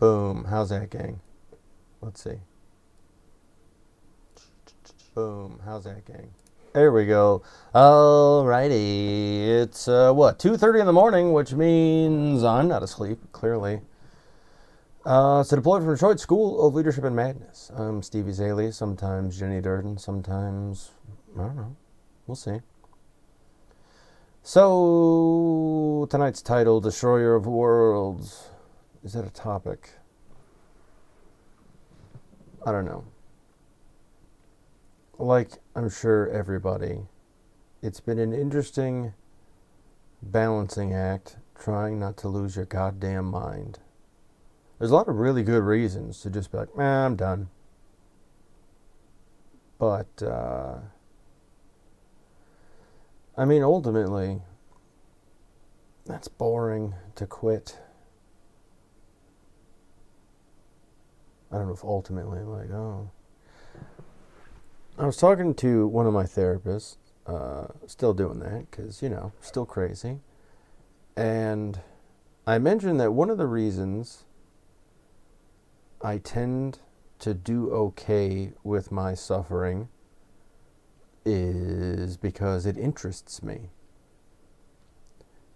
Boom. How's that, gang? Let's see. Boom. How's that, gang? There we go. Alrighty. It's, 2:30 in the morning, which means I'm not asleep, clearly. So deployed from Detroit School of Leadership and Madness. I'm Stevie Zaley, sometimes Jenny Durden, sometimes, I don't know. We'll see. So, tonight's title, Destroyer of Worlds. Is that a topic? I don't know. Like, I'm sure everybody, it's been an interesting balancing act trying not to lose your goddamn mind. There's a lot of really good reasons to just be like, I'm done. But, I mean, ultimately, that's boring to quit. I don't know if ultimately, like, oh. I was talking to one of my therapists, still doing that, because, still crazy. And I mentioned that one of the reasons I tend to do okay with my suffering is because it interests me.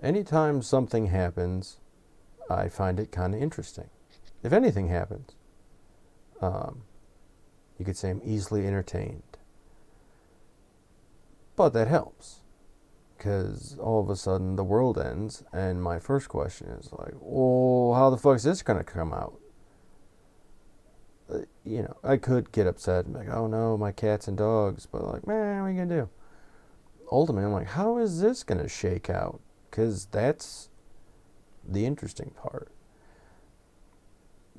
Anytime something happens, I find it kind of interesting. If anything happens, you could say I'm easily entertained. But that helps, because all of a sudden the world ends, and my first question is like, well, how the fuck is this going to come out? I could get upset and be like, oh no, my cats and dogs, but like, man, what are you going to do? Ultimately, I'm like, how is this going to shake out? Because that's the interesting part.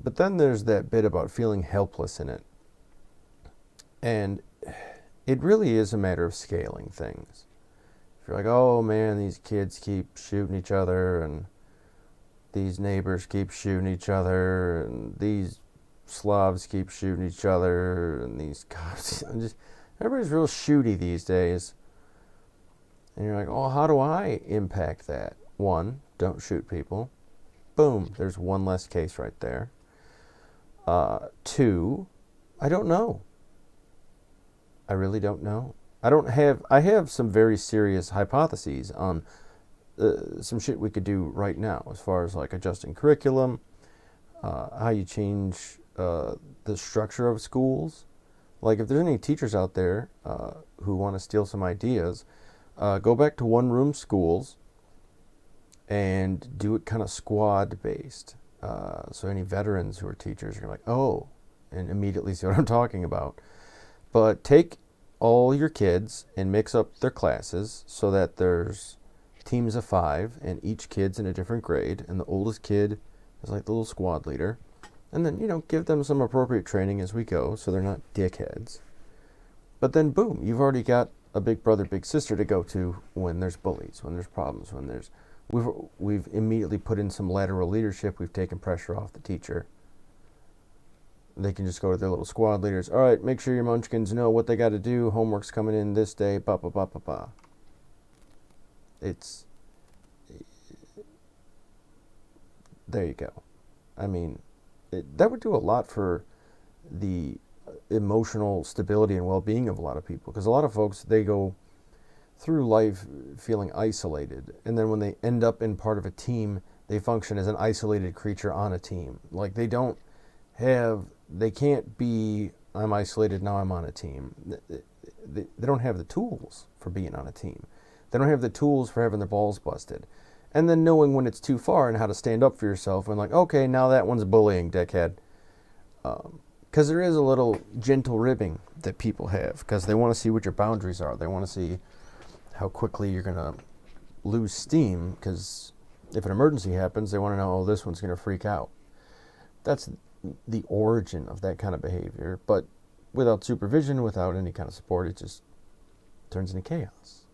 But then there's that bit about feeling helpless in it. And it really is a matter of scaling things. If you're like, oh man, these kids keep shooting each other, and these neighbors keep shooting each other, and these Slavs keep shooting each other, and these cops, everybody's real shooty these days. And you're like, oh, how do I impact that? One, don't shoot people. Boom, there's one less case right there. Two, I don't know. I really don't know. I have some very serious hypotheses on some shit we could do right now as far as like adjusting curriculum, how you change the structure of schools. Like if there's any teachers out there who want to steal some ideas, go back to one-room schools and do it kind of squad-based. So any veterans who are teachers are like, oh, and immediately see what I'm talking about. But take all your kids and mix up their classes so that there's teams of 5 and each kid's in a different grade, and the oldest kid is like the little squad leader. And then, give them some appropriate training as we go so they're not dickheads. But then boom, you've already got a big brother, big sister to go to when there's bullies, when there's problems, when there's we've immediately put in some lateral leadership, we've taken pressure off the teacher. They can just go to their little squad leaders. All right, make sure your munchkins know what they got to do. Homework's coming in this day. Ba ba ba ba ba. It's there you go. I mean, that would do a lot for the emotional stability and well-being of a lot of people, because a lot of folks, they go through life feeling isolated, and then when they end up in part of a team, they function as an isolated creature on a team. Like they can't be, I'm isolated, now I'm on a team. They don't have the tools for being on a team. They don't have the tools for having their balls busted. And then knowing when it's too far and how to stand up for yourself and like, okay, now that one's bullying, dickhead. Because there is a little gentle ribbing that people have, because they want to see what your boundaries are. They want to see how quickly you're going to lose steam, because if an emergency happens, they want to know, oh, this one's going to freak out. That's the origin of that kind of behavior. But without supervision, without any kind of support, it just turns into chaos.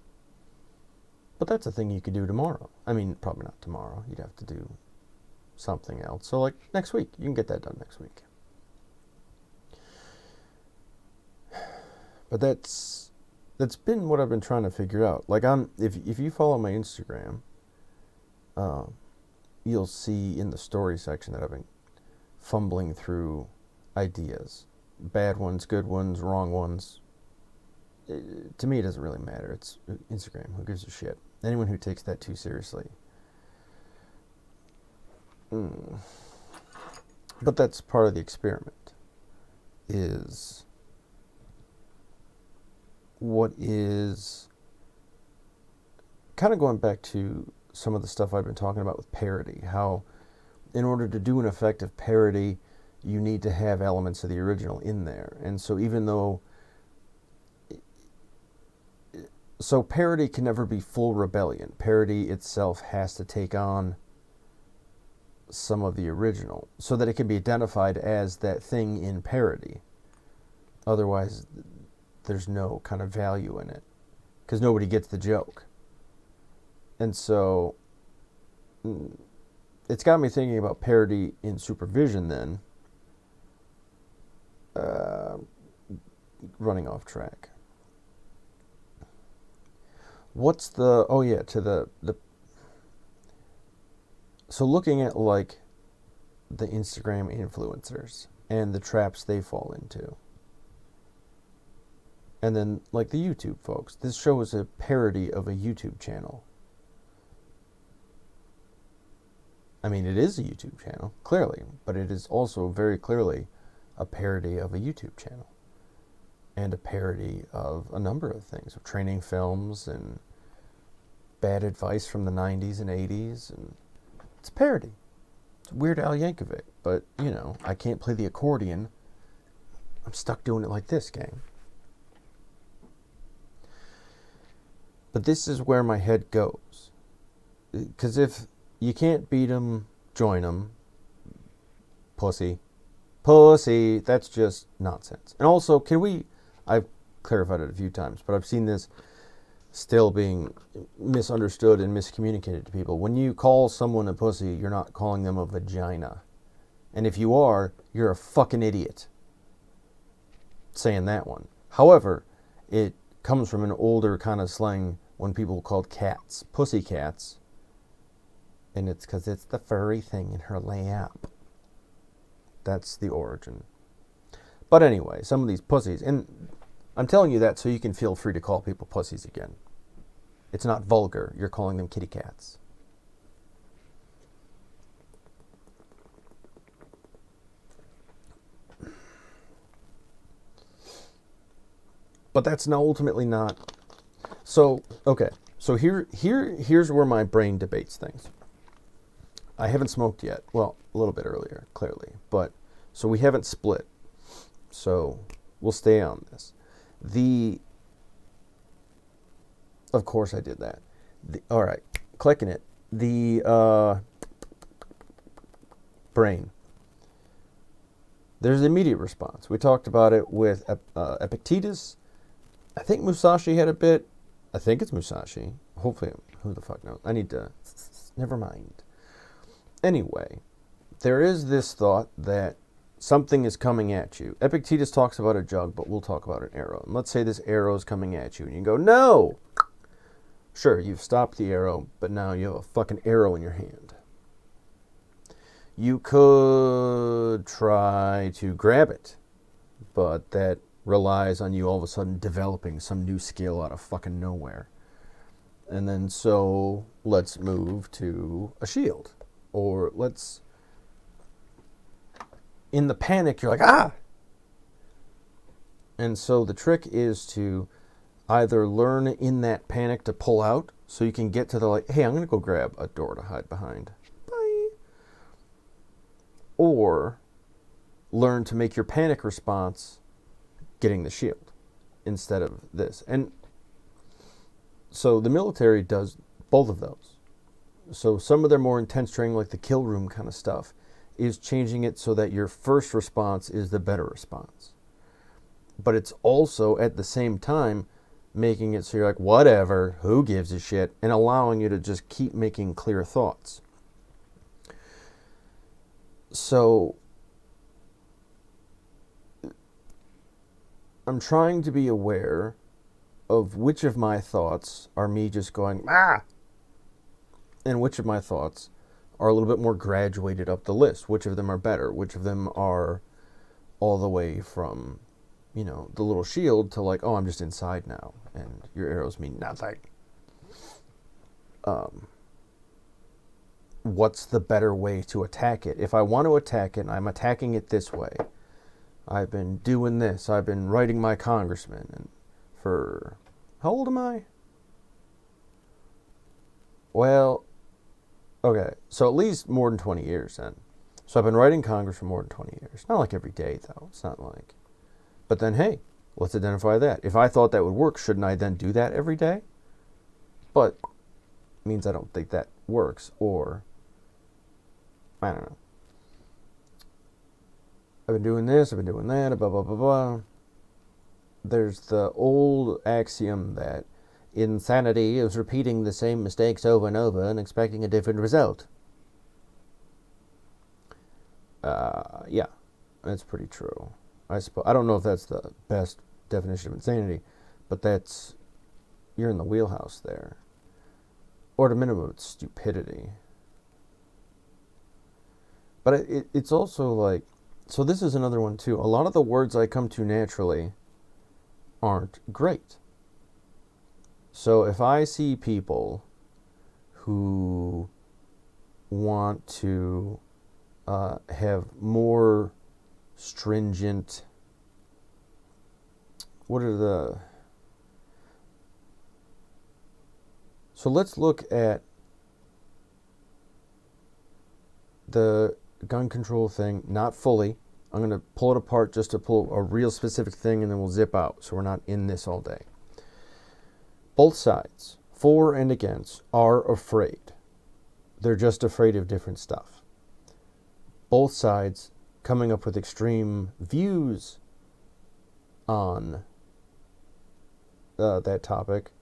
But that's a thing you could do tomorrow. I mean, probably not tomorrow. You'd have to do something else. So like next week, you can get that done next week. But that's been what I've been trying to figure out. Like if you follow my Instagram, you'll see in the story section that I've been fumbling through ideas. Bad ones, good ones, wrong ones. To me, it doesn't really matter. It's Instagram. Who gives a shit? Anyone who takes that too seriously. But that's part of the experiment. Is what is kind of going back to some of the stuff I've been talking about with parody. How in order to do an effective parody, you need to have elements of the original in there. And so even though... So parody can never be full rebellion. Parody itself has to take on some of the original so that it can be identified as that thing in parody. Otherwise, there's no kind of value in it because nobody gets the joke. And so it's got me thinking about parody in supervision then. Running off track. What's the... Oh yeah, to the so looking at like the Instagram influencers and the traps they fall into. And then like the YouTube folks. This show is a parody of a YouTube channel. I mean, it is a YouTube channel, clearly, but it is also very clearly a parody of a YouTube channel. And a parody of a number of things, of training films and bad advice from the 90s and 80s. And it's a parody. It's Weird Al Yankovic, but, you know, I can't play the accordion. I'm stuck doing it like this, gang. But this is where my head goes. Because if you can't beat 'em, join 'em. Pussy. Pussy. That's just nonsense. And also, can we... I've clarified it a few times, but I've seen this still being misunderstood and miscommunicated to people. When you call someone a pussy, you're not calling them a vagina. And if you are, you're a fucking idiot. Saying that one. However, it comes from an older kind of slang when people called cats pussy cats. And it's because it's the furry thing in her lap. That's the origin. But anyway, some of these pussies, and I'm telling you that so you can feel free to call people pussies again. It's not vulgar. You're calling them kitty cats. But that's ultimately not... So, okay. So here's where my brain debates things. I haven't smoked yet. Well, a little bit earlier, clearly. But, so we haven't split. So we'll stay on this. Of course I did that. All right, clicking it. The brain. There's an immediate response. We talked about it with Epictetus. I think Musashi had a bit. I think it's Musashi. Hopefully, who the fuck knows? I need to... Never mind. Anyway, there is this thought that something is coming at you. Epictetus talks about a jug, but we'll talk about an arrow. And let's say this arrow is coming at you, and you go, no! Sure, you've stopped the arrow, but now you have a fucking arrow in your hand. You could try to grab it, but that relies on you all of a sudden developing some new skill out of fucking nowhere. And then so let's move to a shield. Or let's... In the panic, you're like, ah! And so the trick is to either learn in that panic to pull out, so you can get to the, like, hey, I'm going to go grab a door to hide behind. Bye. Or learn to make your panic response getting the shield instead of this. And so the military does both of those. So some of their more intense training, like the kill room kind of stuff, is changing it so that your first response is the better response. But it's also, at the same time, making it so you're like, whatever, who gives a shit, and allowing you to just keep making clear thoughts. So, I'm trying to be aware of which of my thoughts are me just going, ah! And which of my thoughts are a little bit more graduated up the list. Which of them are better? Which of them are all the way from, the little shield to like, oh, I'm just inside now, and your arrows mean nothing. What's the better way to attack it? If I want to attack it, I'm attacking it this way. I've been doing this. I've been writing my congressman, and for how old am I? Well, okay, so at least more than 20 years then. So I've been writing Congress for more than 20 years. Not like every day, though. It's not like... But then, hey, let's identify that. If I thought that would work, shouldn't I then do that every day? But it means I don't think that works, or... I don't know. I've been doing this, I've been doing that, blah, blah, blah, blah. There's the old axiom that insanity is repeating the same mistakes over and over and expecting a different result. Yeah, that's pretty true. I suppose. I don't know if that's the best definition of insanity, but you're in the wheelhouse there. Or at a minimum, it's stupidity. But it's also like, so this is another one too. A lot of the words I come to naturally aren't great. So if I see people who want to have more stringent, so let's look at the gun control thing, not fully. I'm going to pull it apart just to pull a real specific thing, and then we'll zip out so we're not in this all day. Both sides, for and against, are afraid. They're just afraid of different stuff. Both sides coming up with extreme views on that topic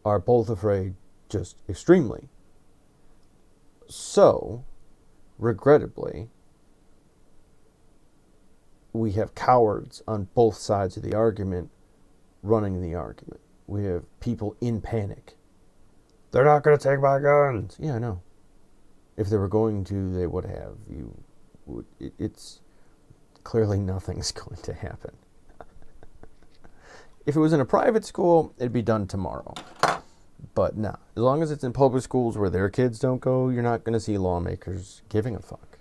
are both afraid just extremely. So, regrettably, we have cowards on both sides of the argument running the argument. We have people in panic. They're not going to take my guns. Yeah, I know. If they were going to, they would have. It's clearly nothing's going to happen. If it was in a private school, it'd be done tomorrow. But nah, as long as it's in public schools where their kids don't go, you're not going to see lawmakers giving a fuck.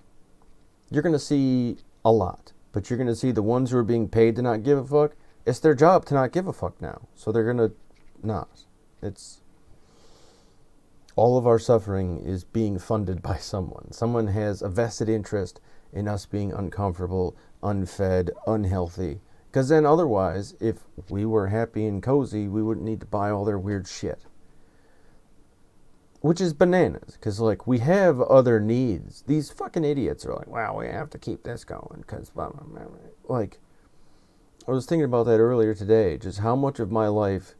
You're going to see a lot, but you're going to see the ones who are being paid to not give a fuck. It's their job to not give a fuck now. So they're going to not. It's... all of our suffering is being funded by someone. Someone has a vested interest in us being uncomfortable, unfed, unhealthy. Because then otherwise, if we were happy and cozy, we wouldn't need to buy all their weird shit. Which is bananas, because, like, we have other needs. These fucking idiots are like, wow, we have to keep this going, because, like, I was thinking about that earlier today, just how much of my life,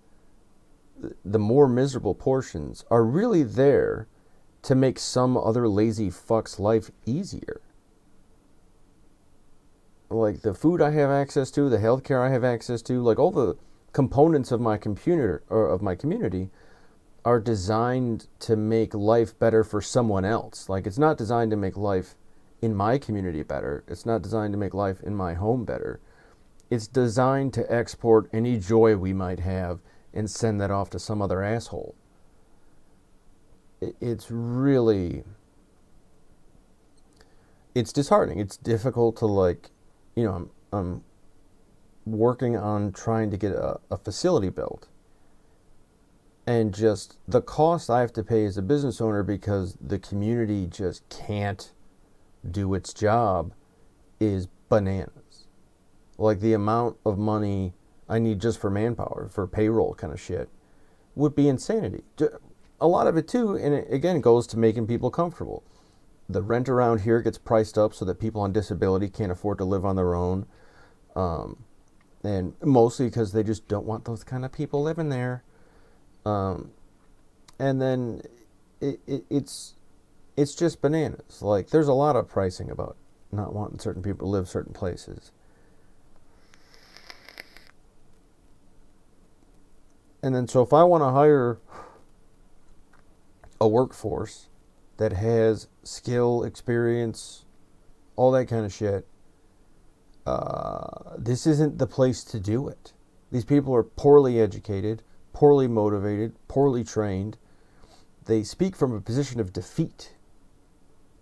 the more miserable portions, are really there to make some other lazy fuck's life easier. Like, the food I have access to, the healthcare I have access to, like, all the components of my computer, or of my community, are designed to make life better for someone else. Like, it's not designed to make life in my community better. It's not designed to make life in my home better. It's designed to export any joy we might have and send that off to some other asshole. It's really... it's disheartening. It's difficult to, like... I'm working on trying to get a facility built. And just the cost I have to pay as a business owner because the community just can't do its job is bananas. Like, the amount of money I need just for manpower, for payroll kind of shit, would be insanity. A lot of it too, and it, again, goes to making people comfortable. The rent around here gets priced up so that people on disability can't afford to live on their own. And mostly because they just don't want those kind of people living there. And then it's just bananas. Like, there's a lot of pricing about not wanting certain people to live certain places. And then, so if I want to hire a workforce that has skill, experience, all that kind of shit, this isn't the place to do it. These people are poorly educated, poorly motivated, poorly trained. They speak from a position of defeat.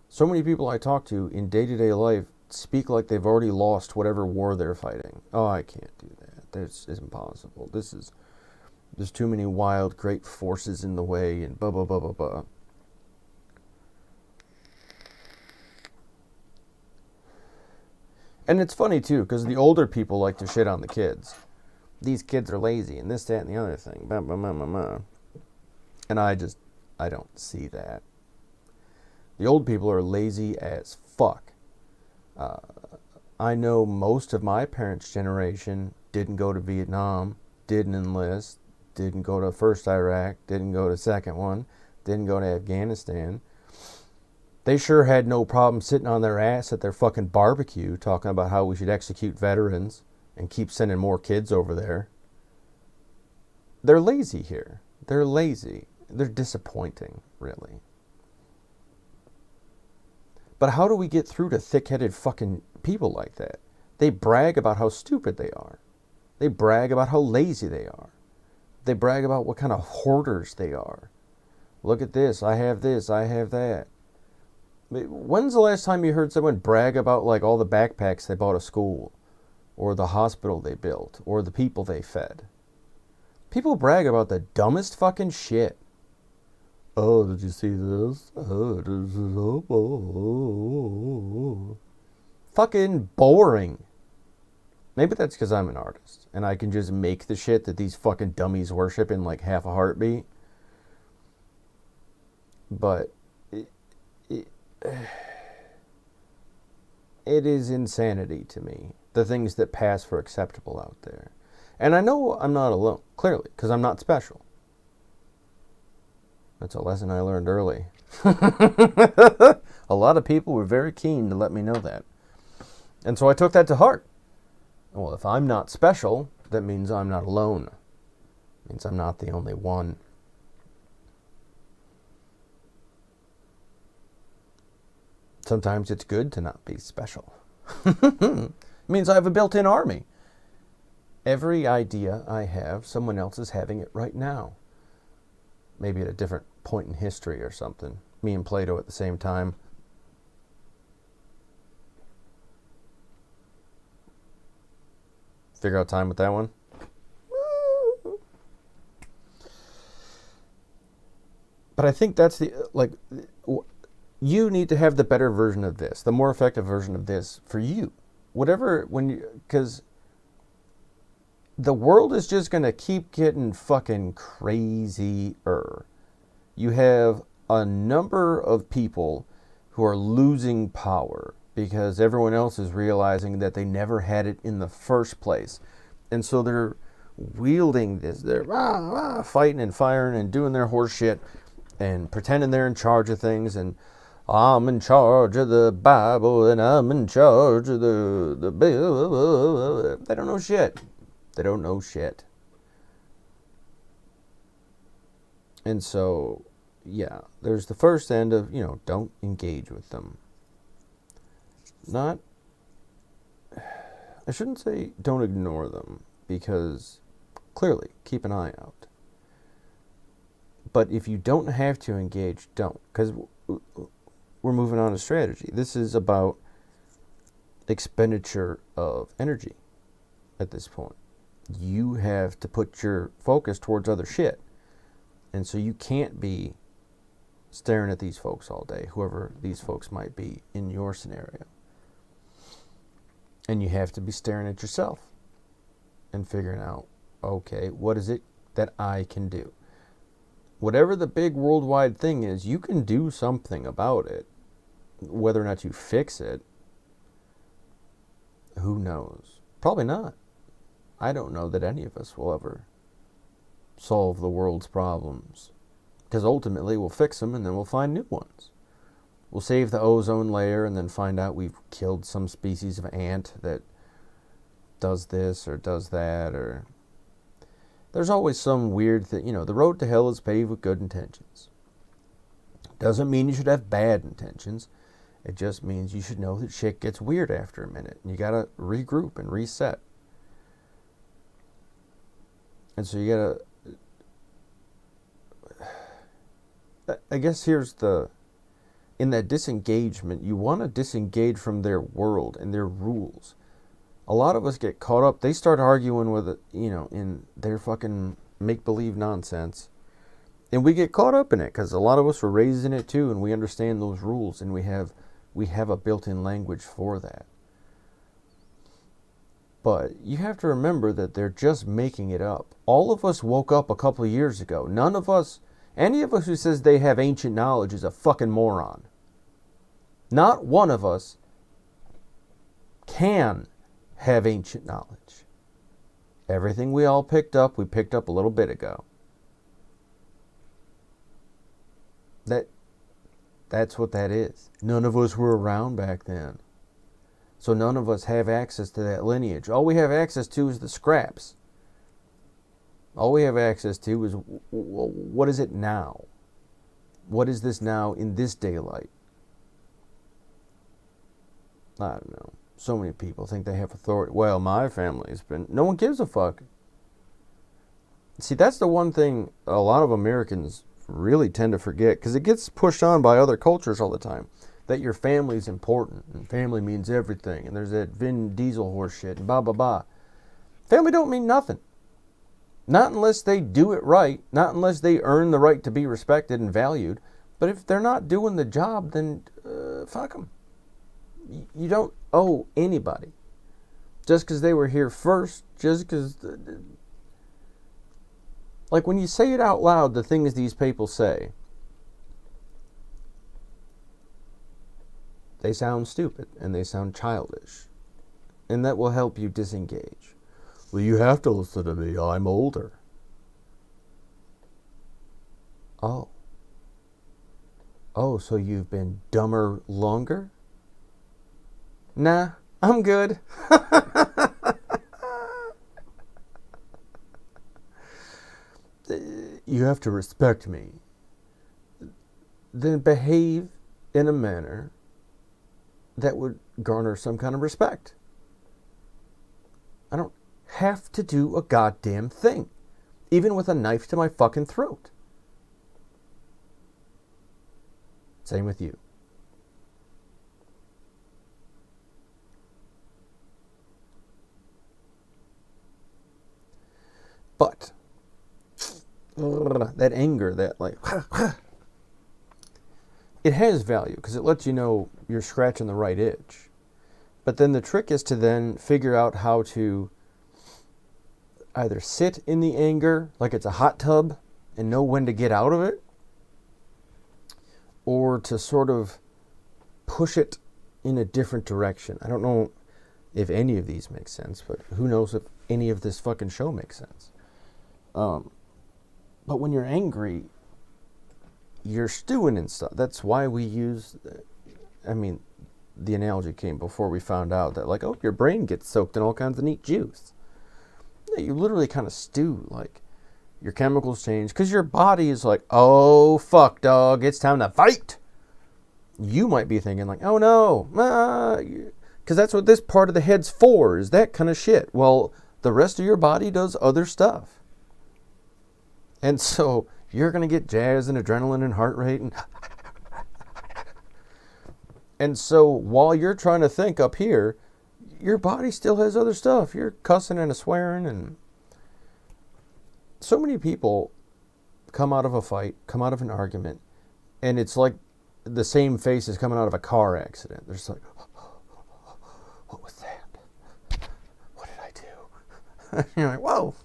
So many people I talk to in day-to-day life speak like they've already lost whatever war they're fighting. Oh, I can't do that. This is impossible. There's too many wild, great forces in the way, and blah, blah, blah, blah, blah. And it's funny, too, because the older people like to shit on the kids. These kids are lazy, and this, that, and the other thing. Blah, blah, blah, blah, blah. And I don't see that. The old people are lazy as fuck. I know most of my parents' generation didn't go to Vietnam, didn't enlist, didn't go to first Iraq, didn't go to second one, didn't go to Afghanistan. They sure had no problem sitting on their ass at their fucking barbecue talking about how we should execute veterans and keep sending more kids over there. They're lazy here. They're lazy. They're disappointing, really. But how do we get through to thick-headed fucking people like that? They brag about how stupid they are. They brag about how lazy they are. They brag about what kind of hoarders they are. Look at this, I have that. When's the last time you heard someone brag about like all the backpacks they bought at school? Or the hospital they built? Or the people they fed? People brag about the dumbest fucking shit. Oh, did you see this? Oh, this is fucking boring. Maybe that's because I'm an artist and I can just make the shit that these fucking dummies worship in like half a heartbeat. But it is insanity to me, the things that pass for acceptable out there. And I know I'm not alone, clearly, because I'm not special. That's a lesson I learned early. A lot of people were very keen to let me know that. And so I took that to heart. Well, if I'm not special, that means I'm not alone. It means I'm not the only one. Sometimes it's good to not be special. It means I have a built-in army. Every idea I have, someone else is having it right now. Maybe at a different point in history or something. Me and Plato at the same time. Figure out time with that one. But I think that's you need to have the better version of this, the more effective version of this for you. Because the world is just going to keep getting fucking crazier. You have a number of people who are losing power because everyone else is realizing that they never had it in the first place. And so they're wielding this, they're fighting and firing and doing their horse shit and pretending they're in charge of things, and I'm in charge of the Bible and I'm in charge of the bill. They don't know shit. They don't know shit. And so, yeah, there's the first end of, don't engage with them. I shouldn't say don't ignore them, because clearly, keep an eye out. But if you don't have to engage, don't. Because we're moving on to strategy. This is about expenditure of energy at this point. You have to put your focus towards other shit. And so you can't be staring at these folks all day, whoever these folks might be in your scenario. And you have to be staring at yourself and figuring out, okay, what is it that I can do? Whatever the big worldwide thing is, you can do something about it. Whether or not you fix it, who knows? Probably not. I don't know that any of us will ever solve the world's problems. Because ultimately we'll fix them and then we'll find new ones. We'll save the ozone layer and then find out we've killed some species of ant that does this or does that, or there's always some weird thing. The road to hell is paved with good intentions. Doesn't mean you should have bad intentions. It just means you should know that shit gets weird after a minute. And you gotta regroup and reset. And so you gotta... I guess here's the... In that disengagement, you want to disengage from their world and their rules. A lot of us get caught up. They start arguing with it, in their fucking make-believe nonsense. And we get caught up in it because a lot of us were raised in it too, and we understand those rules, and we have a built-in language for that. But you have to remember that they're just making it up. All of us woke up a couple of years ago. None of us, any of us who says they have ancient knowledge is a fucking moron. Not one of us can have ancient knowledge. Everything we all picked up, we picked up a little bit ago. That's what that is. None of us were around back then. So none of us have access to that lineage. All we have access to is the scraps. All we have access to is, what is it now? What is this now in this daylight? I don't know. So many people think they have authority. Well, my family's been... No one gives a fuck. See, that's the one thing a lot of Americans really tend to forget, because it gets pushed on by other cultures all the time, that your family's important, and family means everything, and there's that Vin Diesel horse shit, and blah, blah, blah. Family don't mean nothing. Not unless they do it right, not unless they earn the right to be respected and valued. But if they're not doing the job, then fuck them. You don't owe anybody. Just because they were here first, just because... Like when you say it out loud, the things these people say, they sound stupid and they sound childish. And that will help you disengage. Well, you have to listen to me. I'm older. Oh. Oh, so you've been dumber longer? Nah, I'm good. You have to respect me. Then behave in a manner that would garner some kind of respect. I don't have to do a goddamn thing, even with a knife to my fucking throat. Same with you. But that anger, that like, it has value because it lets you know you're scratching the right itch. But then the trick is to then figure out how to either sit in the anger like it's a hot tub and know when to get out of it, or to sort of push it in a different direction. I don't know if any of these make sense, but who knows if any of this fucking show makes sense. But when you're angry, you're stewing and stuff. That's why we use, the analogy came before we found out that, like, your brain gets soaked in all kinds of neat juice. You literally kind of stew, like, your chemicals change, because your body is like, oh, fuck, dog, it's time to fight. You might be thinking, like, oh, no, because that's what this part of the head's for, is that kind of shit. Well, the rest of your body does other stuff. And so you're going to get jazzed and adrenaline and heart rate. And so while you're trying to think up here, your body still has other stuff. You're cussing and swearing. And so many people come out of a fight, come out of an argument, and it's like the same face is coming out of a car accident. They're just like, what was that? What did I do? And you're like, whoa.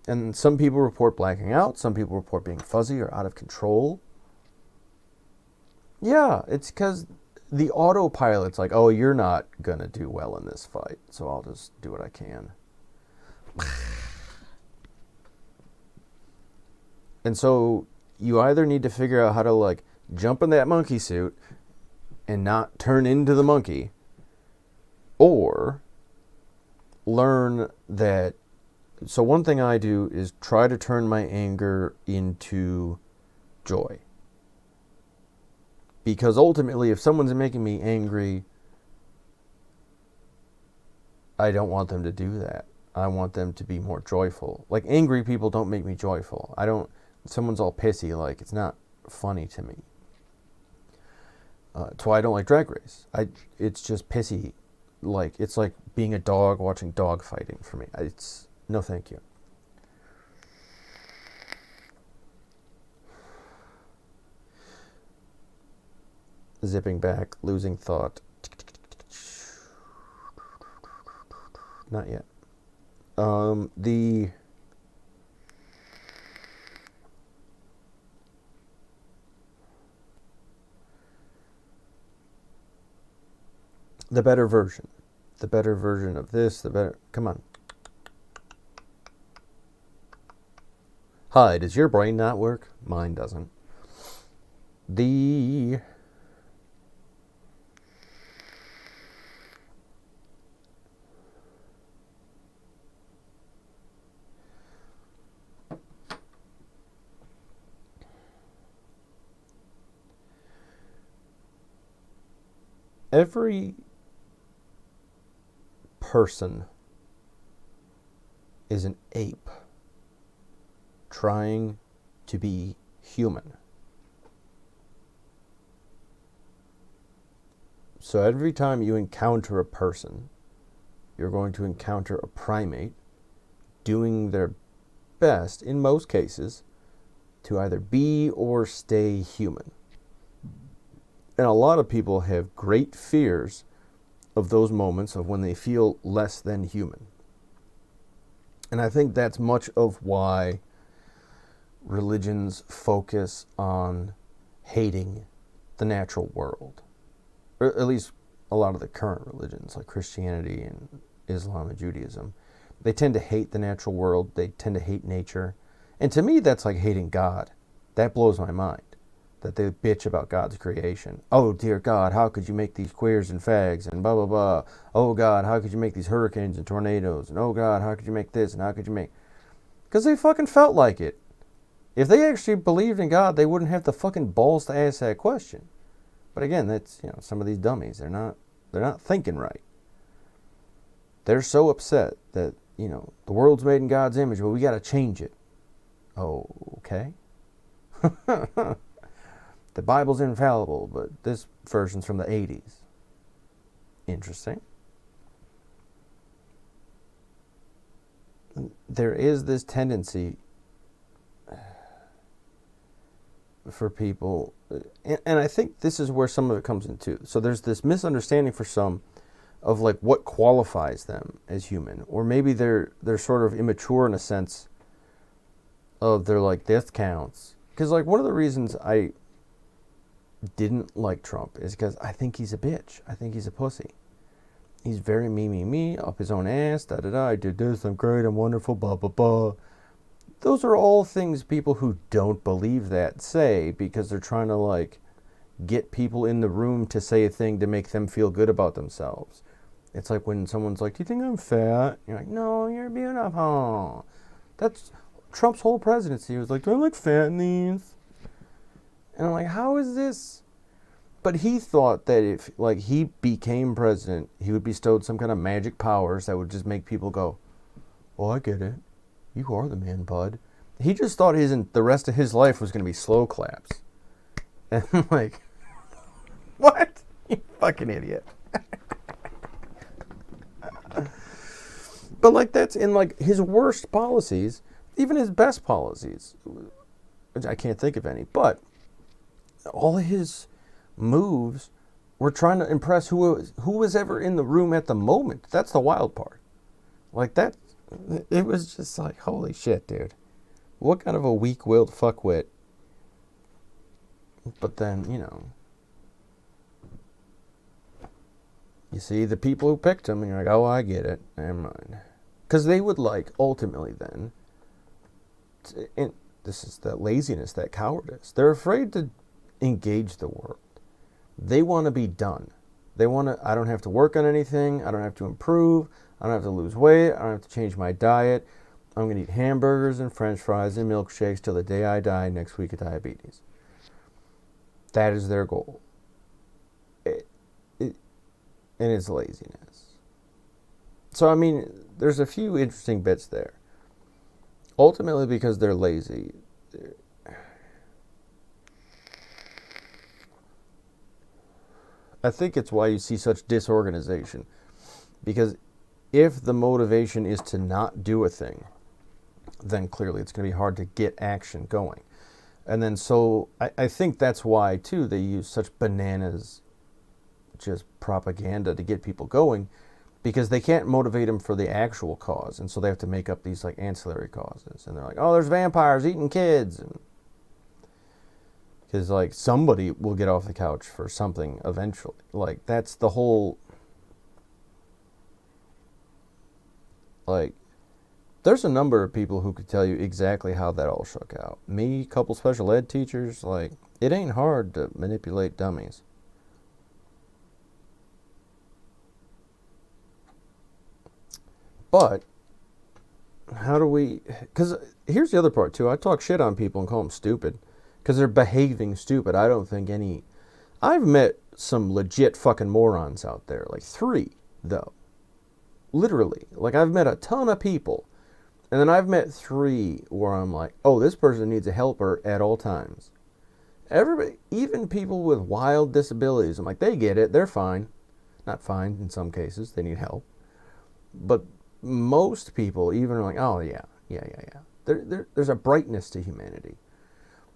And some people report blacking out. Some people report being fuzzy or out of control. Yeah, it's because the autopilot's like, oh, you're not going to do well in this fight, so I'll just do what I can. And so you either need to figure out how to, like, jump in that monkey suit and not turn into the monkey, or learn that... So one thing I do is try to turn my anger into joy. Because ultimately, if someone's making me angry, I don't want them to do that. I want them to be more joyful. Like, angry people don't make me joyful. Someone's all pissy, like, it's not funny to me. That's why I don't like Drag Race. It's just pissy. Like, it's like being a dog watching dog fighting for me. No thank you. Zipping back, losing thought. Not yet. The better version. The better version of this, come on. Hi, does your brain not work? Mine doesn't. Every person is an ape trying to be human. So every time you encounter a person, you're going to encounter a primate doing their best, in most cases, to either be or stay human. And a lot of people have great fears of those moments of when they feel less than human. And I think that's much of why religions focus on hating the natural world. Or at least a lot of the current religions, like Christianity and Islam and Judaism. They tend to hate the natural world. They tend to hate nature. And to me, that's like hating God. That blows my mind. That they bitch about God's creation. Oh, dear God, how could you make these queers and fags and blah, blah, blah. Oh, God, how could you make these hurricanes and tornadoes? And oh, God, how could you make this and how could you make... Because they fucking felt like it. If they actually believed in God, they wouldn't have the fucking balls to ask that question. But again, that's, some of these dummies. They're not thinking right. They're so upset that, the world's made in God's image, but we got to change it. Oh, okay. The Bible's infallible, but this version's from the 80s. Interesting. There is this tendency for people, and I think this is where some of it comes into. So there's this misunderstanding for some of like what qualifies them as human, or maybe they're sort of immature in a sense of they're like, this counts. Because like one of the reasons I didn't like Trump is because I think he's a bitch. I think he's a pussy. He's very me, up his own ass, da-da-da, I did this, I'm great, I'm wonderful, blah, blah, blah. Those are all things people who don't believe that say because they're trying to like get people in the room to say a thing to make them feel good about themselves. It's like when someone's like, do you think I'm fat? You're like, no, you're beautiful. That's Trump's whole presidency. He was like, do I look fat in these? And I'm like, how is this? But he thought that if like he became president, he would bestow some kind of magic powers that would just make people go, oh, I get it. You are the man, bud. He just thought the rest of his life was going to be slow claps. And I'm like, what? You fucking idiot. But like that's in like his worst policies, even his best policies, which I can't think of any, but all his moves were trying to impress who was ever in the room at the moment. That's the wild part. Like that, it was just like, holy shit, dude. What kind of a weak-willed fuckwit. But then, you see the people who picked him, and you're like, oh, I get it. Never mind. Because they would like, ultimately then, and this is that laziness, that cowardice. They're afraid to engage the world. They want to be done. They want to, I don't have to work on anything. I don't have to improve. I don't have to lose weight. I don't have to change my diet. I'm going to eat hamburgers and french fries and milkshakes till the day I die next week of diabetes. That is their goal. and it's laziness. So, I mean, there's a few interesting bits there. Ultimately, because they're lazy. I think it's why you see such disorganization. Because if the motivation is to not do a thing, then clearly it's going to be hard to get action going. And then so I think that's why, too, they use such bananas just propaganda to get people going, because they can't motivate them for the actual cause. And so they have to make up these like ancillary causes. And they're like, oh, there's vampires eating kids. And because like somebody will get off the couch for something eventually. Like that's the whole, like, there's a number of people who could tell you exactly how that all shook out. Me, couple special ed teachers, like, it ain't hard to manipulate dummies. But how do we, because here's the other part too. I talk shit on people and call them stupid because they're behaving stupid. I don't think any, I've met some legit fucking morons out there, like 3 though. Literally, like I've met a ton of people, and then I've met 3 where I'm like, oh, this person needs a helper at all times. Everybody, even people with wild disabilities, I'm like, they get it, they're fine. Not fine in some cases, they need help. But most people even are like, oh yeah. There's a brightness to humanity.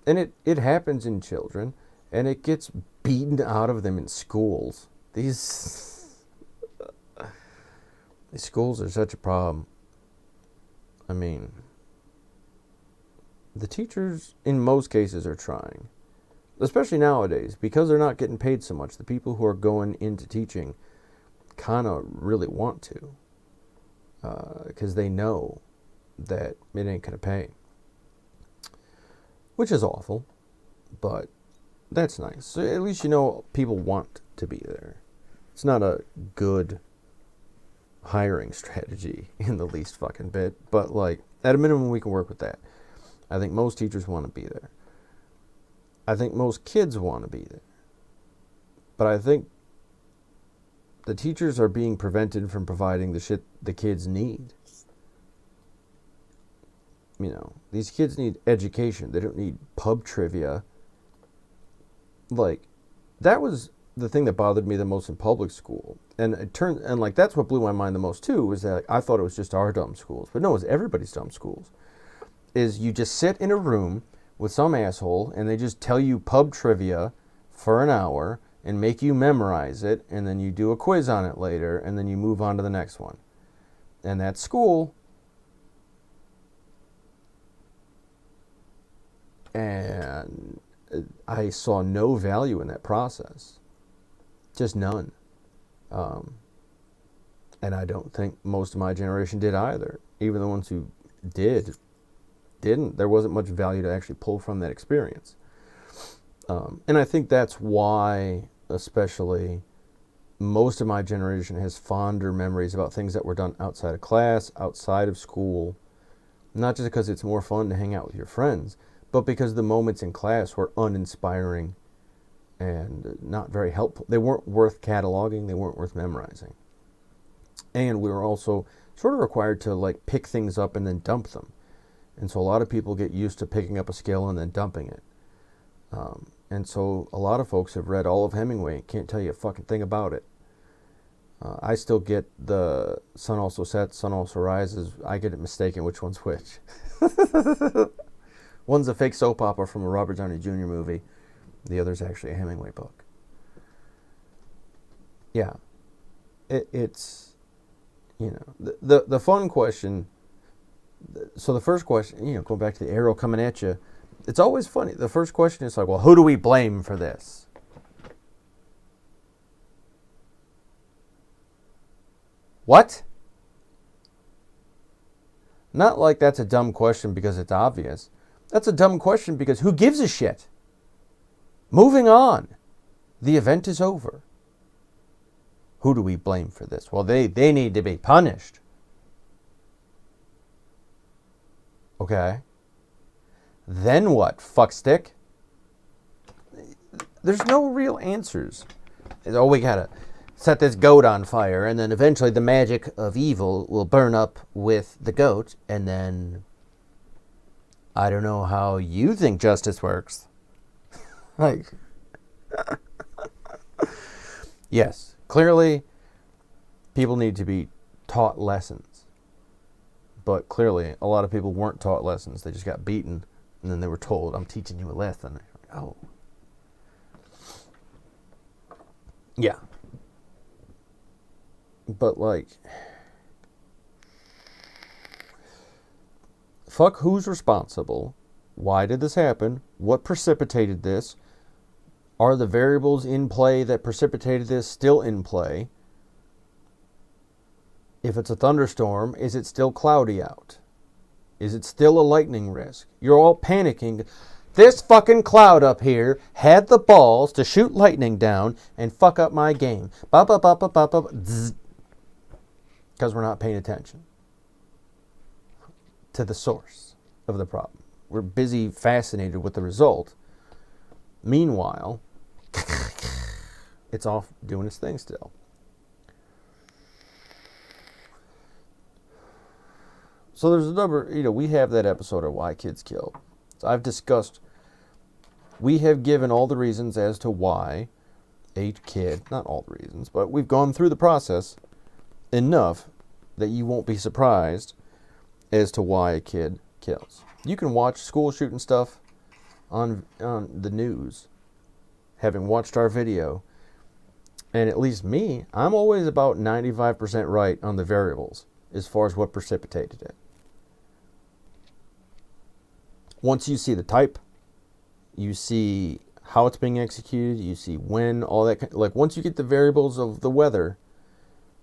And it happens in children, and it gets beaten out of them in schools. These schools are such a problem. I mean, the teachers in most cases are trying, especially nowadays, because they're not getting paid so much. The people who are going into teaching kind of really want to, because they know that it ain't gonna pay, which is awful, but that's nice. So at least you know people want to be there. It's not a good hiring strategy in the least fucking bit, but like at a minimum we can work with that. I think most teachers want to be there. I think most kids want to be there. But I think the teachers are being prevented from providing the shit the kids need. You know, these kids need education. They don't need pub trivia. Like, that was the thing that bothered me the most in public school. And it turned, and like that's what blew my mind the most too, was that I thought it was just our dumb schools. But no, it's everybody's dumb schools. Is you just sit in a room with some asshole and they just tell you pub trivia for an hour and make you memorize it, and then you do a quiz on it later, and then you move on to the next one. And that's school. And I saw no value in that process. Just none. And I don't think most of my generation did either. Even the ones who didn't. There wasn't much value to actually pull from that experience. And I think that's why, especially, most of my generation has fonder memories about things that were done outside of class, outside of school. Not just because it's more fun to hang out with your friends, but because the moments in class were uninspiring and not very helpful. They weren't worth cataloging. They weren't worth memorizing. And we were also sort of required to like pick things up and then dump them. And so a lot of people get used to picking up a skill and then dumping it. And so a lot of folks have read all of Hemingway and can't tell you a fucking thing about it. I still get the sun also sets, sun also rises. I get it mistaken which one's which. One's a fake soap opera from a Robert Downey Jr. movie. The other's actually a Hemingway book. Yeah. It's, you know, the fun question. So the first question, you know, going back to the arrow coming at you, it's always funny. The first question is like, well, who do we blame for this? What? Not like that's a dumb question because it's obvious. That's a dumb question because who gives a shit? Moving on. The event is over. Who do we blame for this? Well, they need to be punished. Okay. Then what, fuckstick? There's no real answers. Oh, we gotta set this goat on fire, and then eventually the magic of evil will burn up with the goat, and then I don't know how you think justice works. Like, yes, clearly people need to be taught lessons. But clearly a lot of people weren't taught lessons. They just got beaten, and then they were told, I'm teaching you a lesson. Oh. Yeah. But, like, fuck who's responsible. Why did this happen? What precipitated this? Are the variables in play that precipitated this still in play? If it's a thunderstorm, is it still cloudy out? Is it still a lightning risk? You're all panicking. This fucking cloud up here had the balls to shoot lightning down and fuck up my game. Because we're not paying attention to the source of the problem. We're busy fascinated with the result. Meanwhile, it's off doing its thing still. So there's a number, we have that episode of Why Kids Kill. So I've discussed, we have given all the reasons as to why a kid, not all the reasons, but we've gone through the process enough that you won't be surprised as to why a kid kills. You can watch school shooting stuff on the news, having watched our video, and at least me, I'm always about 95% right on the variables as far as what precipitated it. Once you see the type, you see how it's being executed, you see when, all that, like once you get the variables of the weather,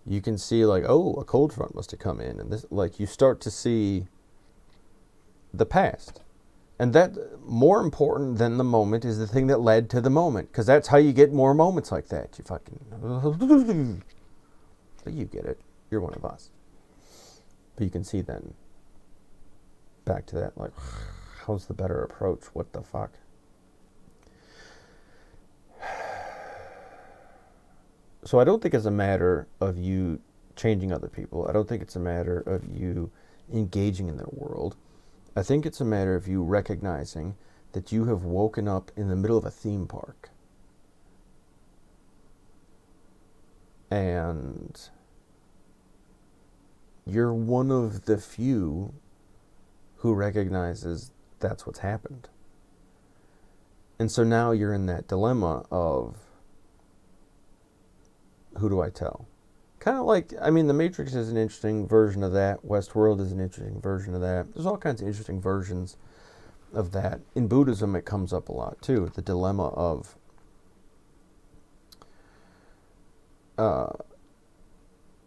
you can see like, oh, a cold front must have come in, and this, like, you start to see the past. And that, more important than the moment, is the thing that led to the moment, because that's how you get more moments like that. You fucking, but you get it. You're one of us. But you can see then, back to that, like, how's the better approach? What the fuck? So I don't think it's a matter of you changing other people. I don't think it's a matter of you engaging in their world. I think it's a matter of you recognizing that you have woken up in the middle of a theme park. And you're one of the few who recognizes that's what's happened. And so now you're in that dilemma of, who do I tell? Kind of like, The Matrix is an interesting version of that. Westworld is an interesting version of that. There's all kinds of interesting versions of that. In Buddhism, it comes up a lot, too. The dilemma of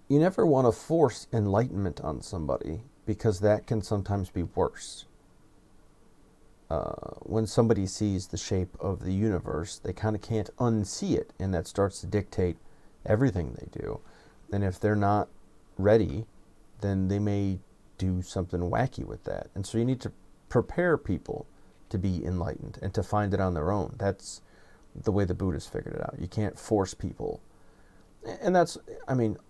you never want to force enlightenment on somebody, because that can sometimes be worse. When somebody sees the shape of the universe, they kind of can't unsee it, and that starts to dictate everything they do. And if they're not ready, then they may do something wacky with that. And so you need to prepare people to be enlightened and to find it on their own. That's the way the Buddhists figured it out. You can't force people. And that's,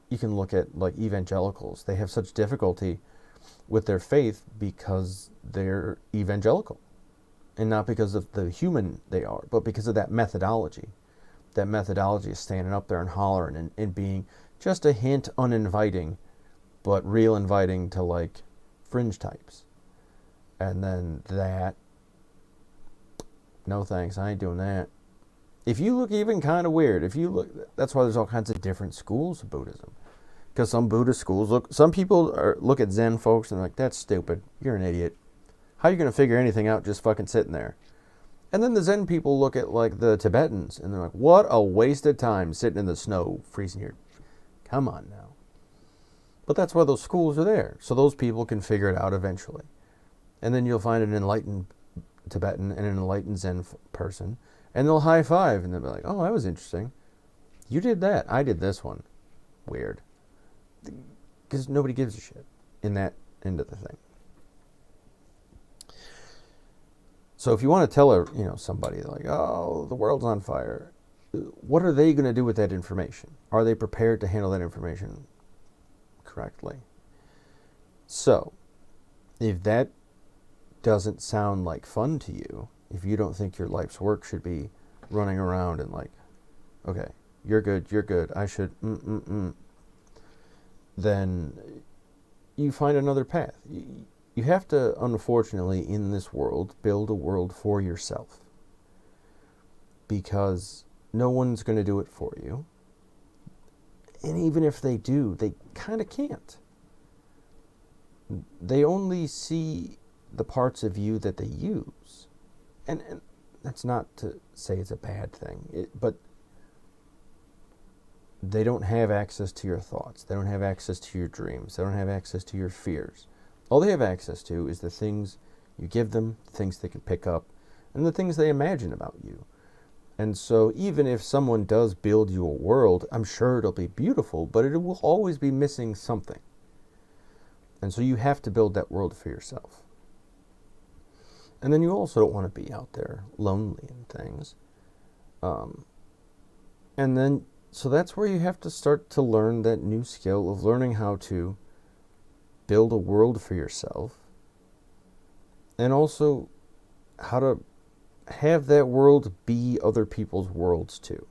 you can look at like evangelicals. They have such difficulty with their faith because they're evangelical. And not because of the human they are, but because of that methodology. That methodology is standing up there and hollering and being just a hint uninviting, but real inviting to like fringe types. And then that, no thanks, I ain't doing that. If you look even kind of weird, that's why there's all kinds of different schools of Buddhism. Because some Buddhist schools some people look at Zen folks and they're like, that's stupid, you're an idiot. How are you going to figure anything out just fucking sitting there? And then the Zen people look at like the Tibetans and they're like, what a waste of time sitting in the snow, freezing here. Come on now. But that's why those schools are there. So those people can figure it out eventually. And then you'll find an enlightened Tibetan and an enlightened Zen person. And they'll high five and they'll be like, oh, that was interesting. You did that. I did this one. Weird. Because nobody gives a shit in that end of the thing. So if you want to tell somebody like, oh, the world's on fire, what are they going to do with that information? Are they prepared to handle that information correctly? So, if that doesn't sound like fun to you, if you don't think your life's work should be running around and like, okay, you're good, I should, then you find another path. You have to, unfortunately, in this world, build a world for yourself. Because no one's going to do it for you. And even if they do, they kind of can't. They only see the parts of you that they use. And that's not to say it's a bad thing, but they don't have access to your thoughts. They don't have access to your dreams. They don't have access to your fears. All they have access to is the things you give them, the things they can pick up, and the things they imagine about you. And so even if someone does build you a world, I'm sure it'll be beautiful, but it will always be missing something. And so you have to build that world for yourself. And then you also don't want to be out there lonely and things. And then, so that's where you have to start to learn that new skill of learning how to build a world for yourself. And also how to have that world be other people's worlds too.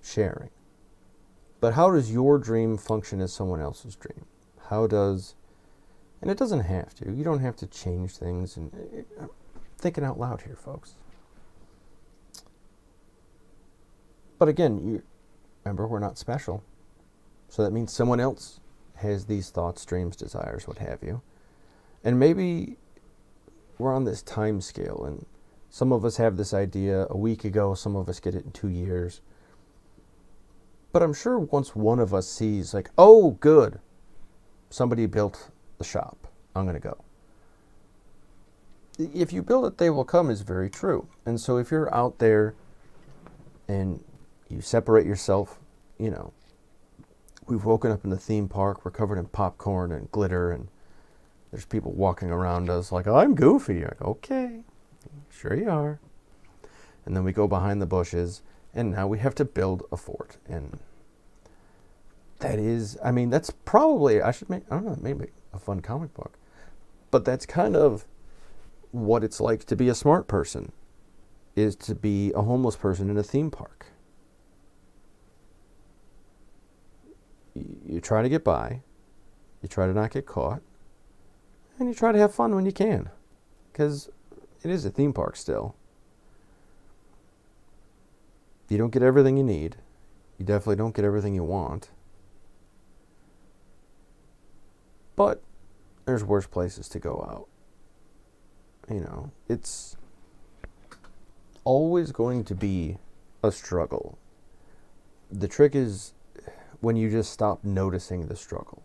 Sharing. But how does your dream function as someone else's dream? How does, and it doesn't have to, you don't have to change things. And I'm thinking out loud here, folks. But again, you remember, we're not special. So that means someone else has these thoughts, dreams, desires, what have you. And maybe we're on this time scale, and some of us have this idea a week ago, some of us get it in 2 years. But I'm sure once one of us sees, like, oh, good, somebody built the shop, I'm going to go. If you build it, they will come is very true. And so if you're out there and you separate yourself, you know, we've woken up in the theme park, we're covered in popcorn and glitter, and there's people walking around us like, I'm Goofy. Like, okay, sure you are. And then we go behind the bushes, and now we have to build a fort. And that is, I mean, that's probably, I don't know, maybe a fun comic book. But that's kind of what it's like to be a smart person, is to be a homeless person in a theme park. You try to get by, you try to not get caught, and you try to have fun when you can, because it is a theme park still. You don't get everything you need. You definitely don't get everything you want. But there's worse places to go out. You know, it's always going to be a struggle. The trick is when you just stop noticing the struggle.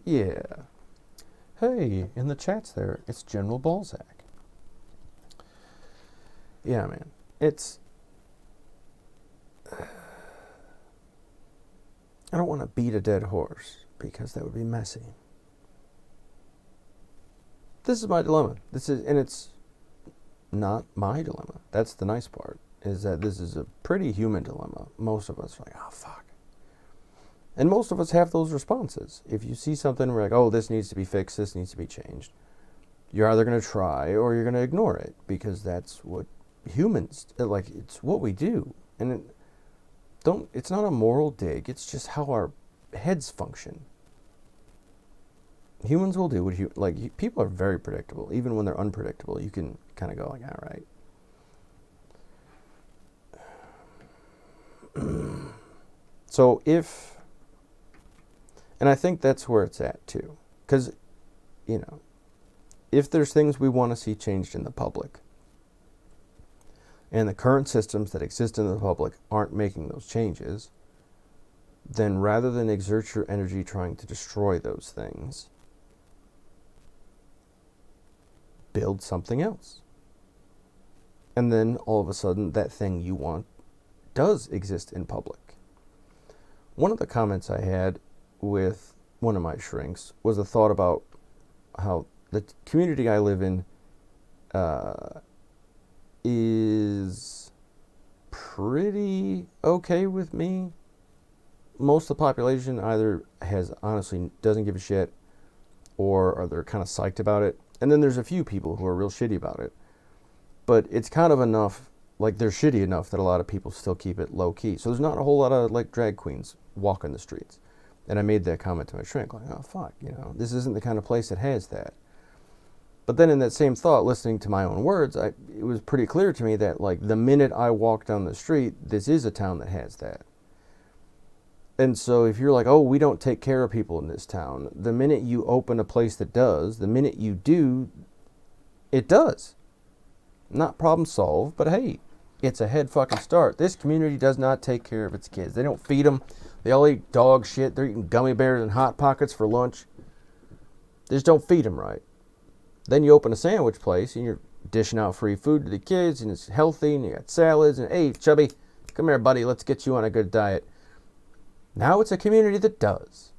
Yeah. Hey, in the chats there, it's General Balzac. Yeah, man. It's... I don't want to beat a dead horse, because that would be messy. This is my dilemma. And it's not my dilemma. That's the nice part, is that this is a pretty human dilemma. Most of us are like, oh, fuck. And most of us have those responses. If you see something, we're like, oh, this needs to be fixed, this needs to be changed. You're either going to try or you're going to ignore it, because that's what humans, like, it's what we do. And it's not a moral dig, it's just how our heads function. Humans will do what people are very predictable. Even when they're unpredictable, you can kind of go like, all right. So and I think that's where it's at too. Because, you know, if there's things we want to see changed in the public, and the current systems that exist in the public aren't making those changes, then rather than exert your energy trying to destroy those things, build something else. And then all of a sudden that thing you want does exist in public. One of the comments I had with one of my shrinks was a thought about how the community I live in is pretty okay with me. Most of the population either honestly doesn't give a shit, or they're kind of psyched about it. And then there's a few people who are real shitty about it. But it's kind of enough, like they're shitty enough that a lot of people still keep it low key. So there's not a whole lot of like drag queens walking the streets. And I made that comment to my shrink, like, oh fuck, this isn't the kind of place that has that. But then in that same thought, listening to my own words, it was pretty clear to me that like the minute I walk down the street, this is a town that has that. And so if you're like, oh, we don't take care of people in this town, the minute you open a place that does, the minute you do, it does. Not problem solved, but hey, it's a head fucking start. This community does not take care of its kids. They don't feed them. They all eat dog shit. They're eating gummy bears and Hot Pockets for lunch. They just don't feed them right. Then you open a sandwich place and you're dishing out free food to the kids and it's healthy and you got salads and hey, chubby, come here, buddy, let's get you on a good diet. Now it's a community that does.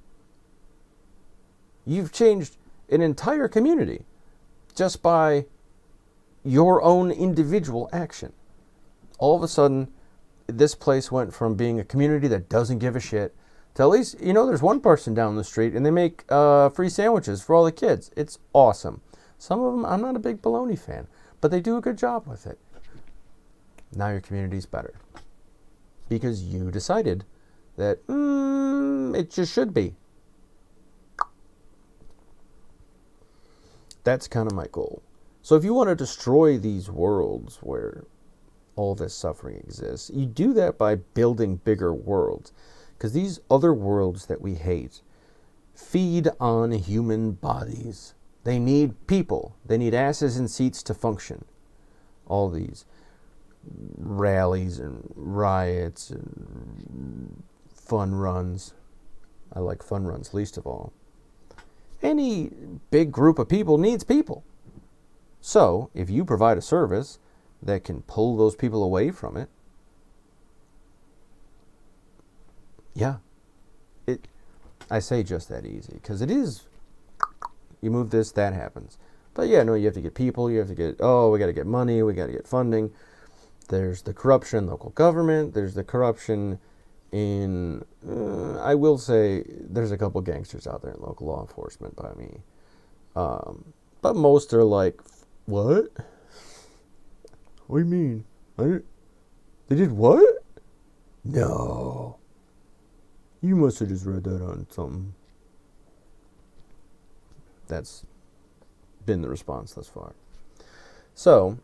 You've changed an entire community just by your own individual action. All of a sudden, this place went from being a community that doesn't give a shit to at least, there's one person down the street and they make free sandwiches for all the kids. It's awesome. Some of them, I'm not a big bologna fan, but they do a good job with it. Now your community's better. Because you decided that it just should be. That's kind of my goal. So if you want to destroy these worlds where all this suffering exists, you do that by building bigger worlds. Because these other worlds that we hate feed on human bodies. They need people. They need asses and seats to function. All these rallies and riots and fun runs. I like fun runs least of all. Any big group of people needs people. So, if you provide a service that can pull those people away from it, yeah, I say just that easy, because it is, you move this, that happens. But yeah, no, you have to get people, we got to get money, we got to get funding. There's the corruption in local government, there's the corruption in, I will say, there's a couple gangsters out there in local law enforcement by me. But most are like, what? What do you mean? They did what? No. You must have just read that on something. That's been the response thus far. So,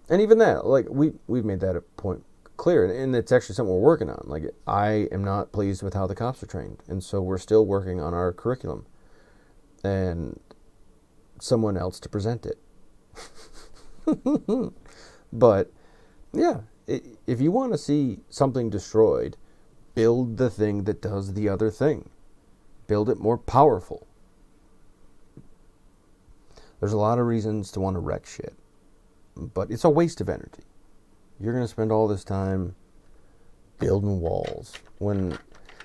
and even that, like, we've made that a point clear, and it's actually something we're working on. Like, I am not pleased with how the cops are trained, and so we're still working on our curriculum and someone else to present it. But yeah, if you want to see something destroyed, build the thing that does the other thing. Build it more powerful. There's a lot of reasons to want to wreck shit, but it's a waste of energy. You're going to spend all this time building walls when,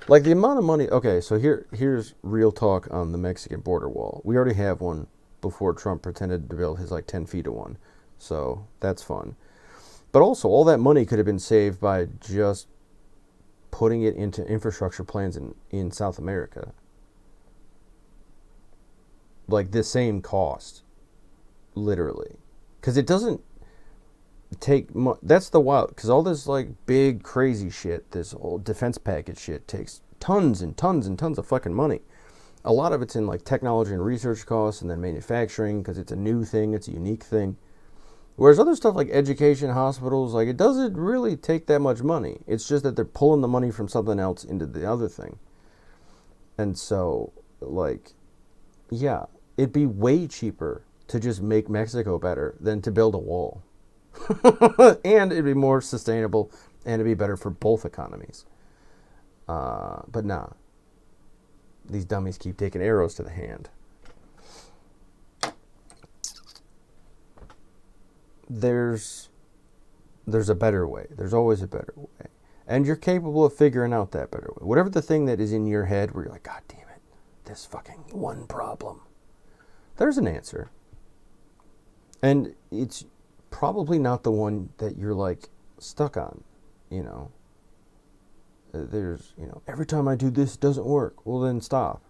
like, the amount of money. Okay, so here's real talk on the Mexican border wall. We already have one before Trump pretended to build his 10 feet of one. So that's fun. But also, all that money could have been saved by just putting it into infrastructure plans in South America. Like the same cost, literally. Because it doesn't take that's the wild, because all this big crazy shit, this old defense package shit, takes tons and tons and tons of fucking money. A lot of it's in technology and research costs, and then manufacturing, because it's a new thing, it's a unique thing. Whereas other stuff like education, hospitals, it doesn't really take that much money. It's just that they're pulling the money from something else into the other thing. And so, yeah, it'd be way cheaper to just make Mexico better than to build a wall. And it'd be more sustainable, and it'd be better for both economies. But nah. These dummies keep taking arrows to the hand. There's a better way. There's always a better way. And you're capable of figuring out that better way. Whatever the thing that is in your head where you're like, God damn it, this fucking one problem. There's an answer. And it's probably not the one that you're like stuck on, you know. There's, you know, every time I do this, it doesn't work. Well, then stop.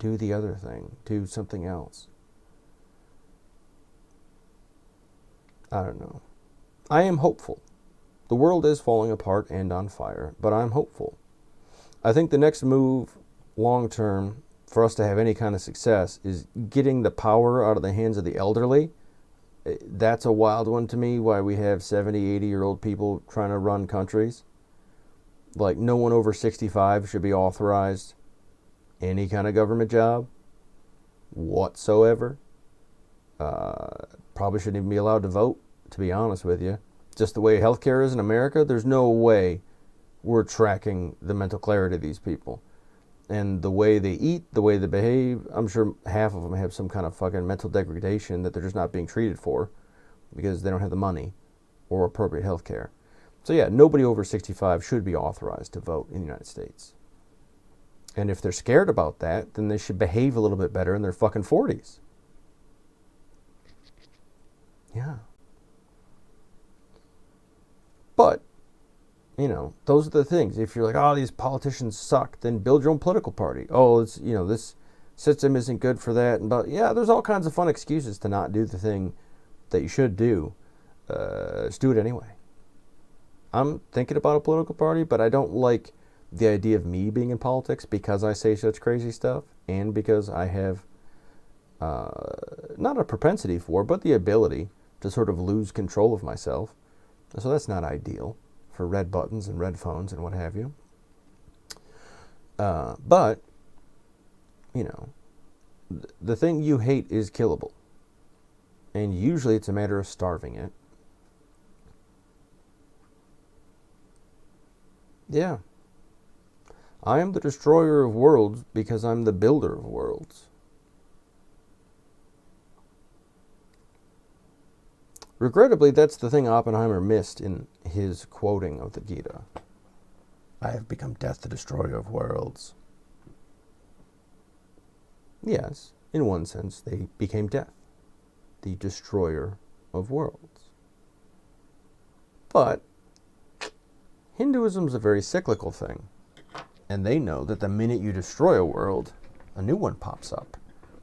Do the other thing. Do something else. I don't know. I am hopeful. The world is falling apart and on fire, but I'm hopeful. I think the next move, long term, for us to have any kind of success is getting the power out of the hands of the elderly. That's a wild one to me, why we have 70, 80-year-old people trying to run countries. Like, no one over 65 should be authorized any kind of government job whatsoever. Probably shouldn't even be allowed to vote, to be honest with you. Just the way healthcare is in America, there's no way we're tracking the mental clarity of these people. And the way they eat, the way they behave, I'm sure half of them have some kind of fucking mental degradation that they're just not being treated for because they don't have the money or appropriate health care. So yeah, nobody over 65 should be authorized to vote in the United States. And if they're scared about that, then they should behave a little bit better in their fucking 40s. Yeah. But, you know, those are the things. If you're like, oh, these politicians suck, then build your own political party. Oh, it's, you know, this system isn't good for that. But yeah, there's all kinds of fun excuses to not do the thing that you should do. Just do it anyway. I'm thinking about a political party, but I don't like the idea of me being in politics because I say such crazy stuff and because I have not a propensity for, but the ability to sort of lose control of myself. So that's not ideal for red buttons and red phones and what have you. But, you know, the thing you hate is killable. And usually it's a matter of starving it. Yeah. I am the destroyer of worlds because I'm the builder of worlds. Regrettably, that's the thing Oppenheimer missed in his quoting of the Gita. I have become death, the destroyer of worlds. Yes, in one sense, they became death, the destroyer of worlds. But Hinduism is a very cyclical thing, and they know that the minute you destroy a world, a new one pops up.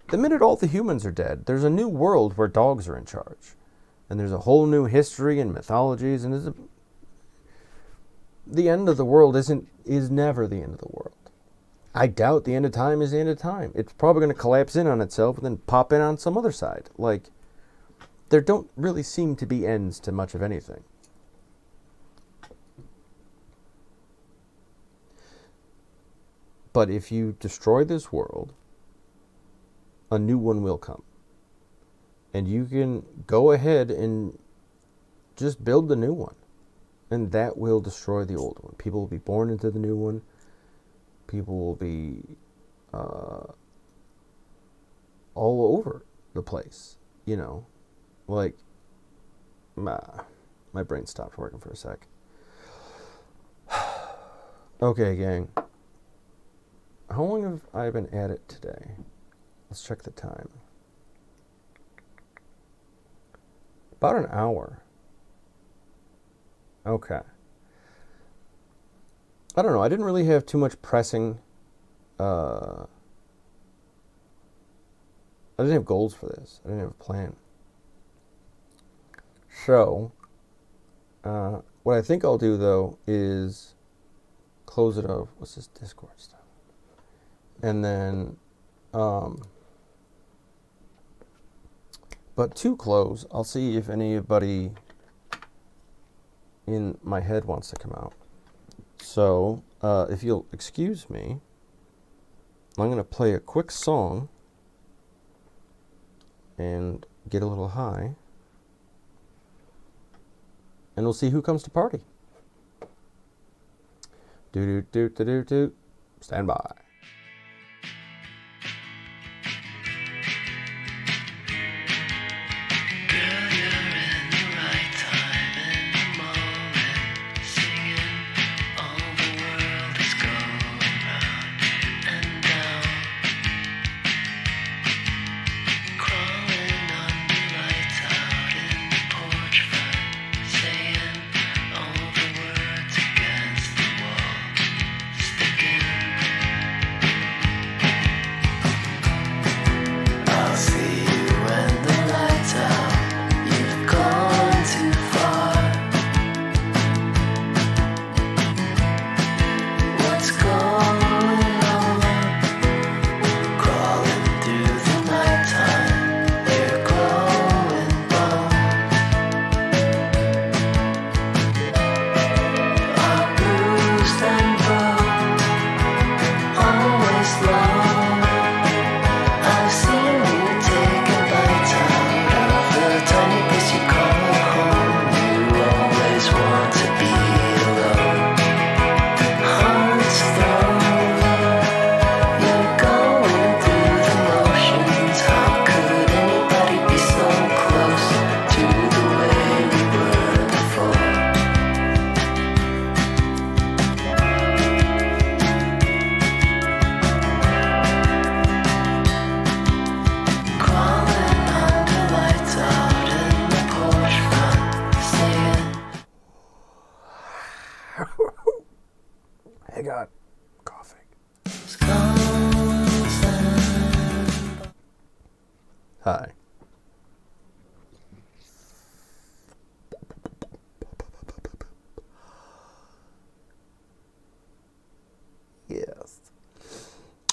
The minute all the humans are dead, there's a new world where dogs are in charge. And there's a whole new history and mythologies, and the end of the world is never the end of the world. I doubt the end of time is the end of time. It's probably going to collapse in on itself and then pop in on some other side. Like, there don't really seem to be ends to much of anything. But if you destroy this world, a new one will come. And you can go ahead and just build the new one. And that will destroy the old one. People will be born into the new one. People will be all over the place. You know, like, my brain stopped working for a sec. Okay, gang. How long have I been at it today? Let's check the time. About an hour. Okay. I don't know. I didn't really have too much pressing. I didn't have goals for this. I didn't have a plan. So, what I think I'll do, though, is close it up. What's this Discord stuff? And then, but to close, I'll see if anybody in my head wants to come out. So, if you'll excuse me, I'm going to play a quick song and get a little high. And we'll see who comes to party. Do. Stand by. And I got coughing. Hi. Yes.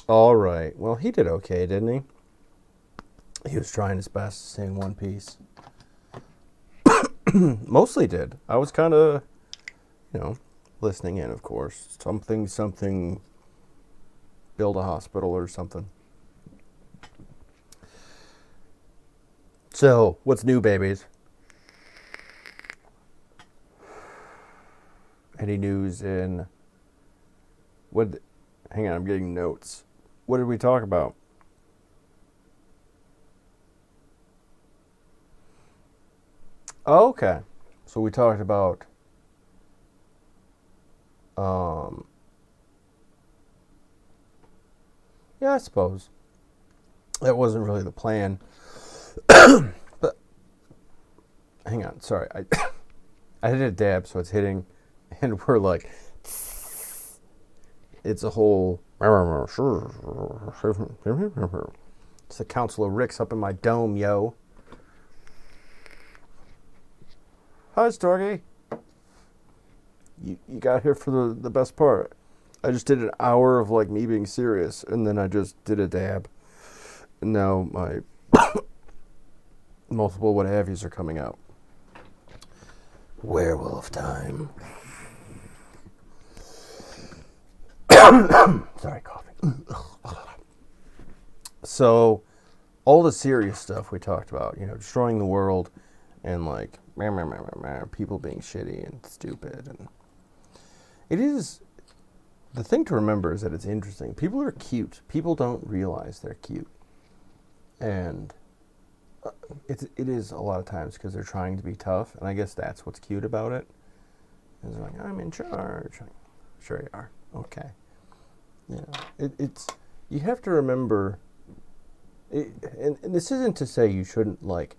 All right. Well, he did okay, didn't he? He was trying his best to stay in one piece. Mostly did. I was kind of, listening in, of course. Something, build a hospital or something. So, what's new, babies? Any news in... Hang on, I'm getting notes. What did we talk about? Oh, okay. So we talked about yeah, I suppose. That wasn't really the plan. But hang on, sorry. I did a dab, so it's hitting, and we're like, it's a whole. It's the Council of Ricks up in my dome, yo. Hi, Storgy. You got here for the best part. I just did an hour of like me being serious, and then I just did a dab. And now my multiple what have yous are coming out. Werewolf time. Sorry, coughing. So, all the serious stuff we talked about, destroying the world, and like people being shitty and stupid, and it is. The thing to remember is that it's interesting. People are cute. People don't realize they're cute. And it is a lot of times because they're trying to be tough. And I guess that's what's cute about it. It's like, I'm in charge. Sure you are. Okay. It's you have to remember, and this isn't to say you shouldn't, like,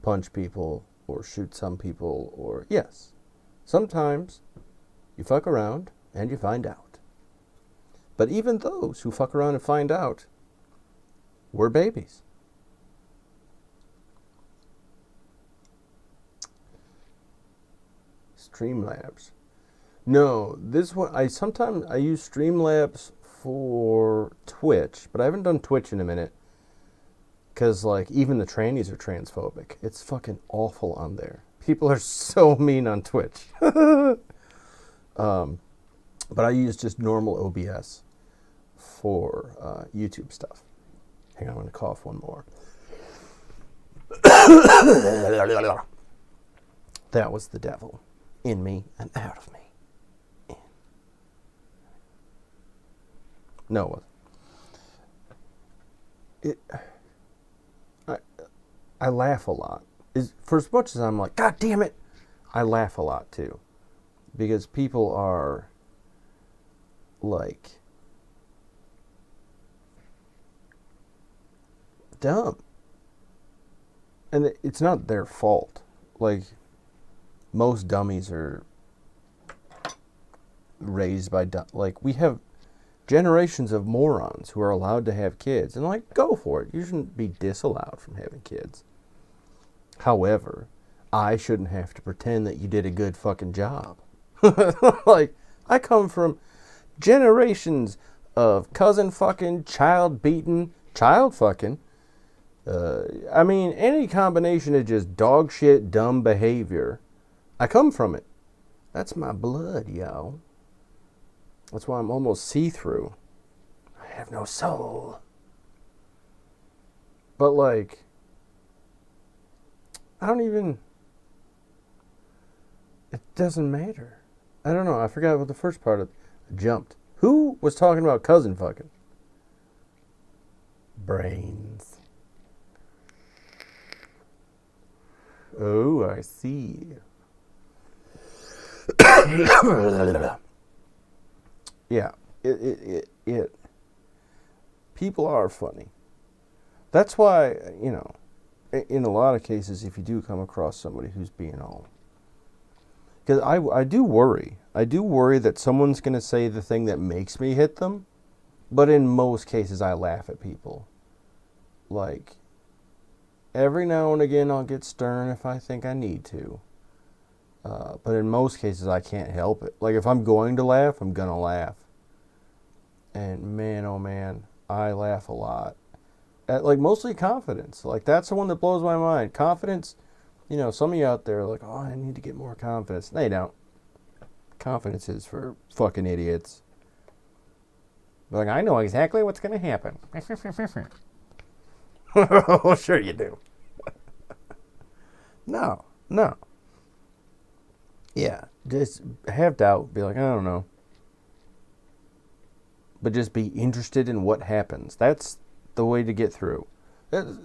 punch people or shoot some people or, yes, sometimes you fuck around and you find out. But even those who fuck around and find out were babies. Streamlabs. No, this one, I use Streamlabs for Twitch, but I haven't done Twitch in a minute. Because, like, even the trannies are transphobic. It's fucking awful on there. People are so mean on Twitch. But I use just normal OBS for YouTube stuff. Hang on, I'm going to cough one more. That was the devil in me and out of me. In. No, it wasn't. I laugh a lot. For as much as I'm like, God damn it, I laugh a lot too. Because people are like dumb. And it's not their fault. Like, most dummies are raised by like, we have generations of morons who are allowed to have kids. And, like, go for it. You shouldn't be disallowed from having kids. However, I shouldn't have to pretend that you did a good fucking job. Like, I come from generations of cousin fucking, child beating, child fucking. I mean, any combination of just dog shit, dumb behavior. I come from it. That's my blood, yo. That's why I'm almost see-through. I have no soul. But, like, I don't even... It doesn't matter. I don't know. I forgot what the first part of... Jumped. Who was talking about cousin fucking? Brains. Oh, I see. Yeah. It. People are funny. That's why, in a lot of cases, if you do come across somebody who's being all... Because I do worry. I do worry that someone's going to say the thing that makes me hit them, but in most cases I laugh at people. Like, every now and again I'll get stern if I think I need to. But in most cases I can't help it. Like, if I'm going to laugh, I'm going to laugh. And man, oh man, I laugh a lot. At, like, mostly confidence. Like, that's the one that blows my mind. Confidence, some of you out there are like, oh, I need to get more confidence. No, you don't. Confidence is for fucking idiots. Like, I know exactly what's going to happen. Oh, sure you do. No. Yeah, just have doubt. Be like, I don't know. But just be interested in what happens. That's the way to get through. It's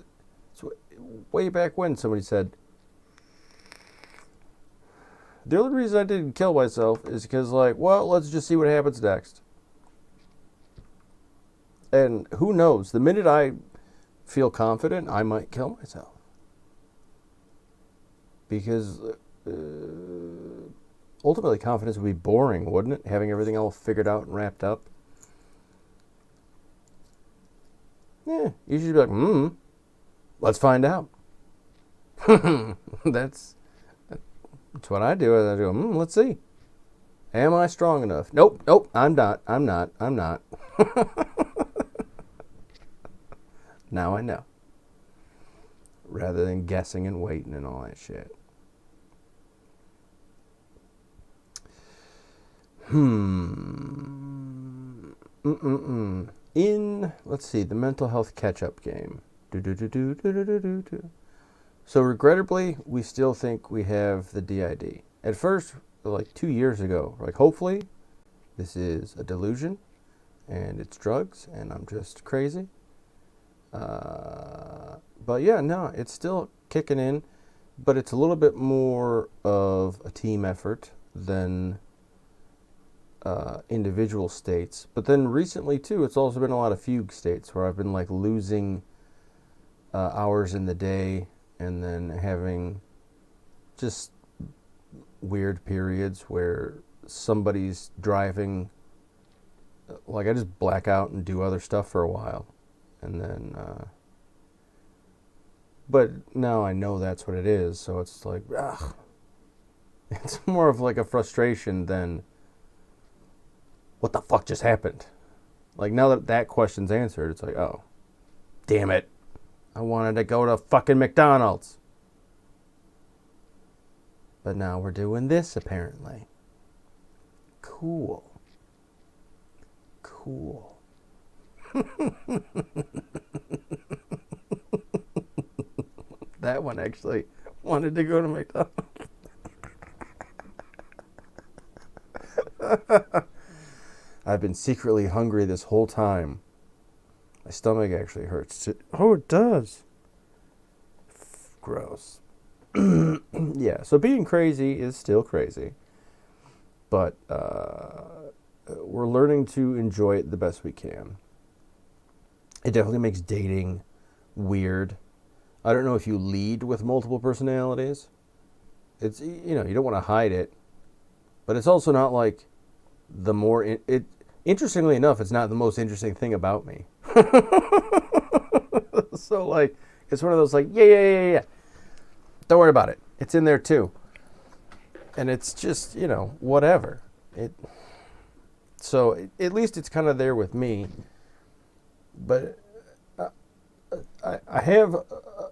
way back when somebody said, the only reason I didn't kill myself is because, like, well, let's just see what happens next. And who knows? The minute I feel confident, I might kill myself. Because ultimately, confidence would be boring, wouldn't it? Having everything all figured out and wrapped up. Yeah, you should be like, let's find out. That's what I do. I go, let's see. Am I strong enough? Nope, I'm not. Now I know. Rather than guessing and waiting and all that shit. In, let's see, the mental health catch-up game. So regrettably, we still think we have the DID. At first, like 2 years ago, like, hopefully this is a delusion and it's drugs and I'm just crazy. But yeah, no, it's still kicking in, but it's a little bit more of a team effort than individual states. But then recently too, it's also been a lot of fugue states where I've been like losing hours in the day and then having just weird periods where somebody's driving, like I just black out and do other stuff for a while. And then, but now I know that's what it is, so it's like, ugh. It's more of like a frustration than what the fuck just happened? Like, now that question's answered, it's like, oh, damn it. I wanted to go to fucking McDonald's. But now we're doing this, apparently. Cool. That one actually wanted to go to McDonald's. I've been secretly hungry this whole time. My stomach actually hurts. Oh, it does. Gross. Yeah, so being crazy is still crazy. But we're learning to enjoy it the best we can. It definitely makes dating weird. I don't know if you lead with multiple personalities. It's, you don't want to hide it. But it's also not like the more... Interestingly enough, it's not the most interesting thing about me. So, like, it's one of those, like, yeah. Don't worry about it. It's in there, too. And it's just, whatever. So, at least it's kind of there with me. But I have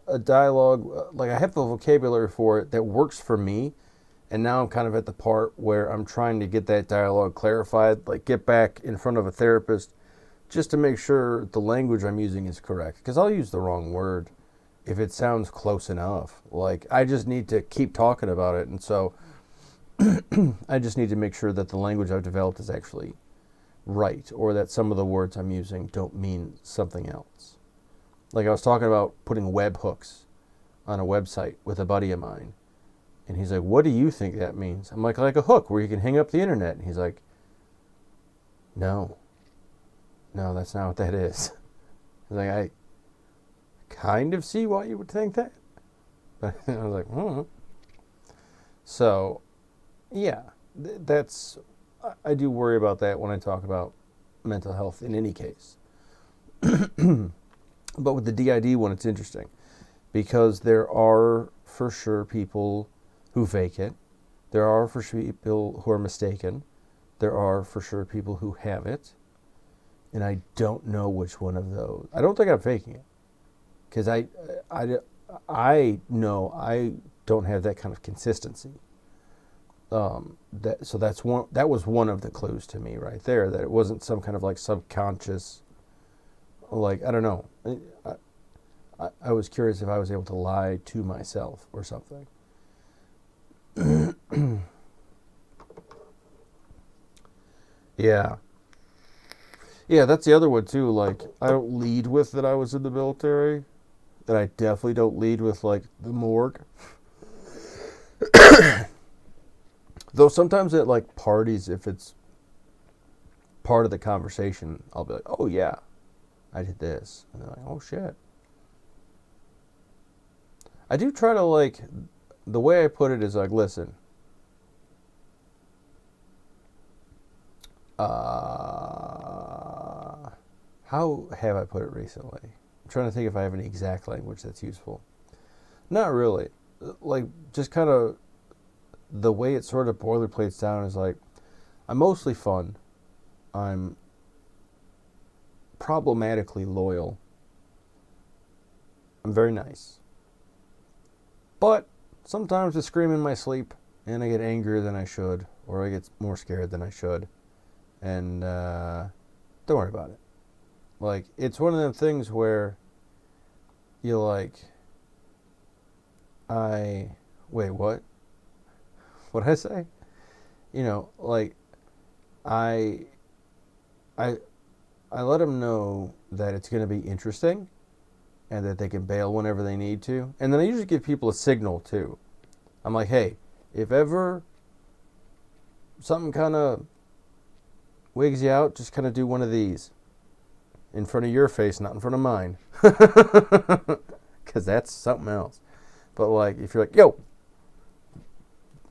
a dialogue, like, I have the vocabulary for it that works for me. And now I'm kind of at the part where I'm trying to get that dialogue clarified, like get back in front of a therapist just to make sure the language I'm using is correct. Because I'll use the wrong word if it sounds close enough. Like, I just need to keep talking about it. And so I just need to make sure that the language I've developed is actually right, or that some of the words I'm using don't mean something else. Like, I was talking about putting webhooks on a website with a buddy of mine. And he's like, what do you think that means? I'm like a hook where you can hang up the internet. And he's like, no, that's not what that is. He's like, I kind of see why you would think that. But I was like, So, yeah, that's I do worry about that when I talk about mental health in any case. But with the DID one, it's interesting because there are for sure people who fake it. There are for sure people who are mistaken. There are for sure people who have it. And I don't know which one of those. I don't think I'm faking it because I know I don't have that kind of consistency. That was one of the clues to me right there, that it wasn't some kind of like subconscious, like, I don't know. I was curious if I was able to lie to myself or something. Yeah. Yeah, that's the other one too. Like, I don't lead with that I was in the military. And I definitely don't lead with like the morgue. Though sometimes at like parties, if it's part of the conversation, I'll be like, "Oh yeah, I did this," and they're like, "Oh shit." I do try to like, the way I put it is like, listen, how have I put it recently? I'm trying to think if I have any exact language that's useful. Not really. Like, just kind of the way it sort of boilerplates down is like, I'm mostly fun. I'm problematically loyal. I'm very nice. But sometimes I scream in my sleep and I get angrier than I should, or I get more scared than I should. And don't worry about it. Like, it's one of them things where you're like, wait, what? What did I say? You know, like, I I let them know that it's going to be interesting and that they can bail whenever they need to. And then I usually give people a signal too. I'm like, hey, if ever something kind of wigs you out, just kind of do one of these in front of your face, not in front of mine. Because that's something else. But like, if you're like, yo,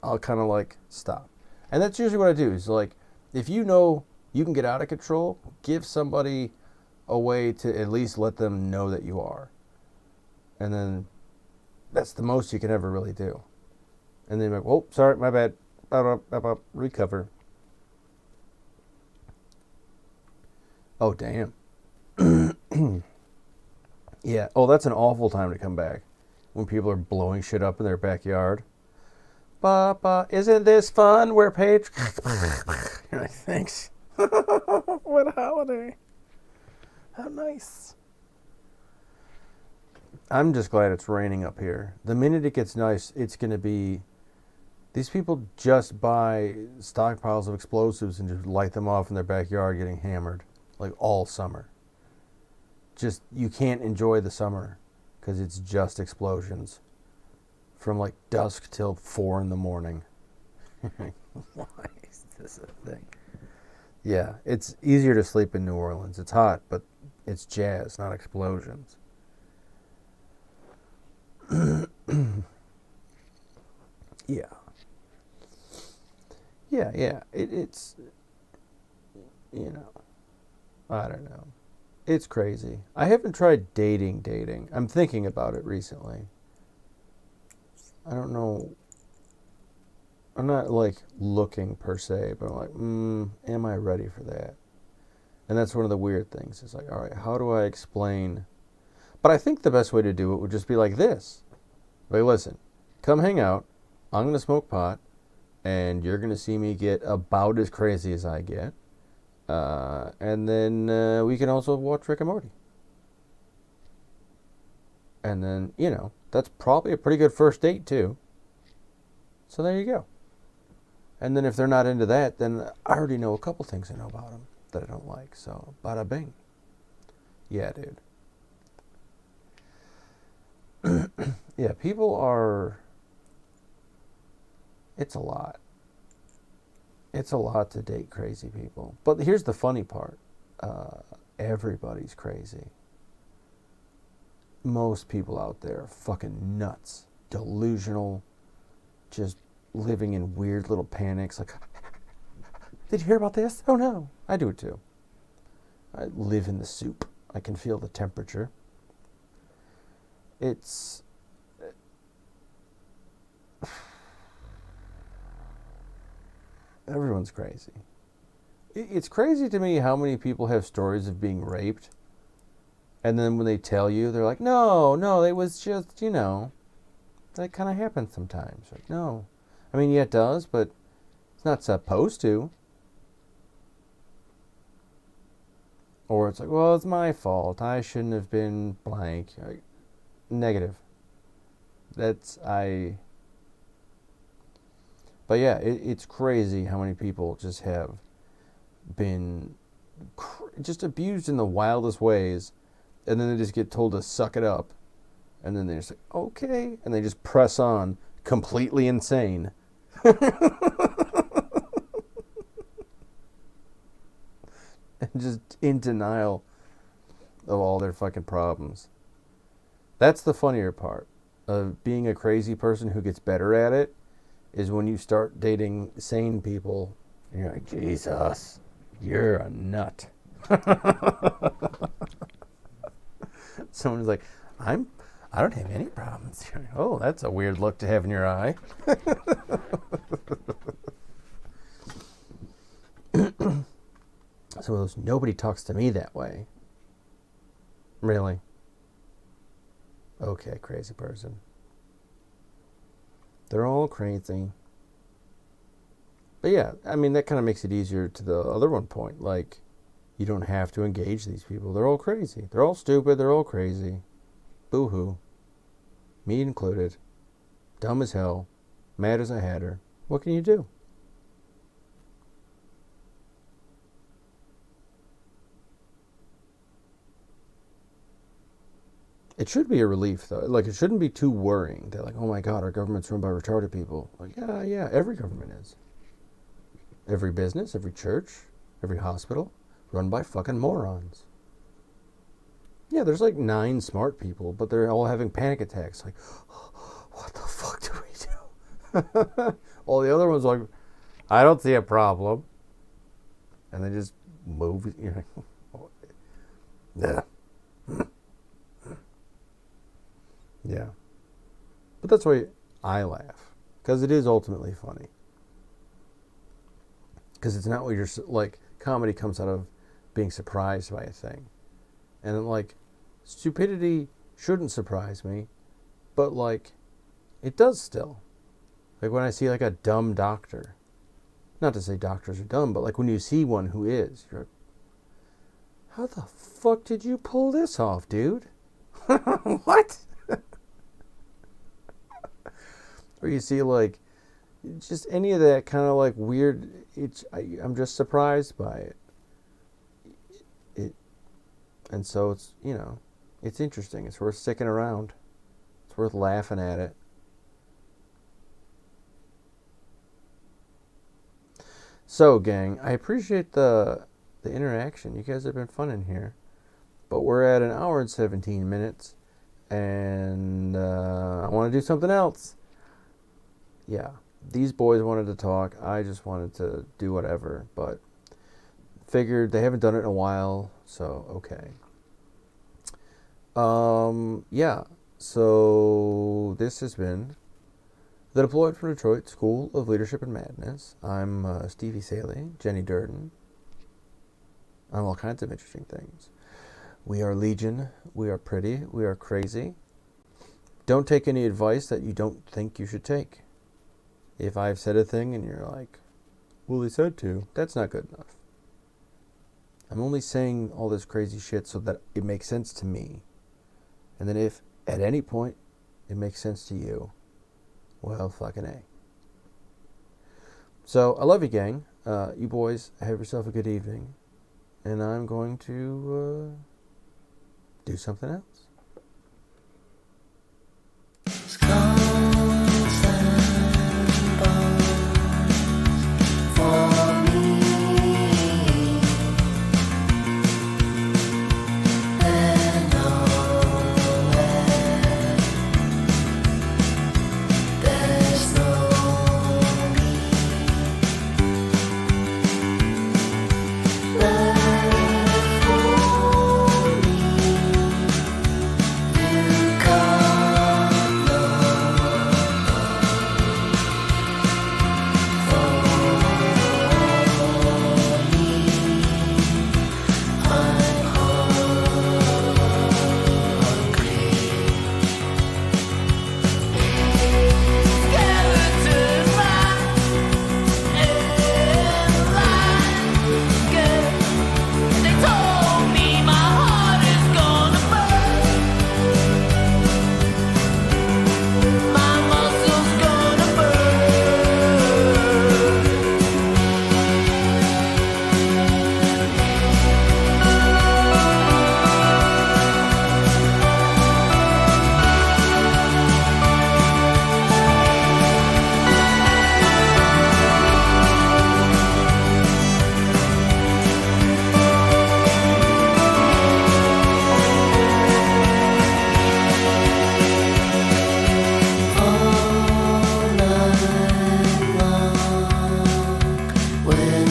I'll kind of like stop. And that's usually what I do is like, if you know you can get out of control, give somebody a way to at least let them know that you are. And then that's the most you can ever really do. And then like, oh, sorry, my bad. Recover. Oh, damn. Yeah. Oh, that's an awful time to come back. When people are blowing shit up in their backyard. Papa, isn't this fun? We're paid. You're like, thanks. What a holiday. How nice. I'm just glad it's raining up here. The minute it gets nice, it's going to be... These people just buy stockpiles of explosives and just light them off in their backyard getting hammered. Like all summer. Just, you can't enjoy the summer because it's just explosions. From like dusk till 4 in the morning. Why is this a thing? Yeah, it's easier to sleep in New Orleans. It's hot, but it's jazz, not explosions. Yeah. Yeah. It's, you know, I don't know. It's crazy. I haven't tried dating. I'm thinking about it recently. I don't know. I'm not like looking per se, but I'm like, am I ready for that? And that's one of the weird things. It's like, all right, how do I explain? But I think the best way to do it would just be like this. Like, listen, come hang out. I'm going to smoke pot, and you're going to see me get about as crazy as I get. And then we can also watch Rick and Morty. And then, you know, that's probably a pretty good first date, too. So there you go. And then if they're not into that, then I already know a couple things I know about them that I don't like. So, bada bing. Yeah, dude. Yeah, people are... It's a lot. It's a lot to date crazy people. But here's the funny part. Everybody's crazy. Most people out there are fucking nuts. Delusional. Just living in weird little panics. Like, Did you hear about this? Oh no. I do it too. I live in the soup. I can feel the temperature. It's... Everyone's crazy. It's crazy to me how many people have stories of being raped. And then when they tell you, they're like, no, it was just, that kind of happens sometimes. Like, no. I mean, yeah, it does, but it's not supposed to. Or it's like, well, it's my fault. I shouldn't have been blank. Negative. But yeah, it's crazy how many people just have been just abused in the wildest ways, and then they just get told to suck it up, and then they're just like, okay, and they just press on, completely insane. And just in denial of all their fucking problems. That's the funnier part of being a crazy person who gets better at it, is when you start dating sane people and you're like, Jesus, you're a nut. Someone's like, I don't have any problems. You're like, oh, that's a weird look to have in your eye. Some of those, nobody talks to me that way. Really? Okay, crazy person. They're all crazy. But yeah, I mean, that kind of makes it easier to the other one point. Like, you don't have to engage these people. They're all crazy. They're all stupid. They're all crazy. Boo-hoo. Me included. Dumb as hell. Mad as a hatter. What can you do? It should be a relief, though. Like, it shouldn't be too worrying. They're like, oh my God, our government's run by retarded people. Like, yeah, every government is. Every business, every church, every hospital, run by fucking morons. Yeah, there's like 9 smart people, but they're all having panic attacks. Like, what the fuck do we do? All the other ones are like, I don't see a problem. And they just move. Yeah. Yeah. But that's why I laugh. Because it is ultimately funny. Because it's not what you're... Like, comedy comes out of being surprised by a thing. And, like, stupidity shouldn't surprise me. But, like, it does still. Like, when I see, like, a dumb doctor. Not to say doctors are dumb, but, like, when you see one who is, you're like, how the fuck did you pull this off, dude? What? Or you see, like, just any of that kind of, like, weird... I'm just surprised by it. And so it's, it's interesting. It's worth sticking around. It's worth laughing at it. So, gang, I appreciate the interaction. You guys have been fun in here. But we're at 1 hour and 17 minutes. And I want to do something else. Yeah. These boys wanted to talk. I just wanted to do whatever. But figured they haven't done it in a while. So, okay. Yeah. So, this has been the Deployed from Detroit School of Leadership and Madness. I'm Stevie Saley, Jenny Durden. I'm all kinds of interesting things. We are legion. We are pretty. We are crazy. Don't take any advice that you don't think you should take. If I've said a thing and you're like, well, they said to, that's not good enough. I'm only saying all this crazy shit so that it makes sense to me. And then if at any point it makes sense to you, well, fucking A. So, I love you, gang. You boys, have yourself a good evening. And I'm going to do something else.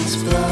is blood.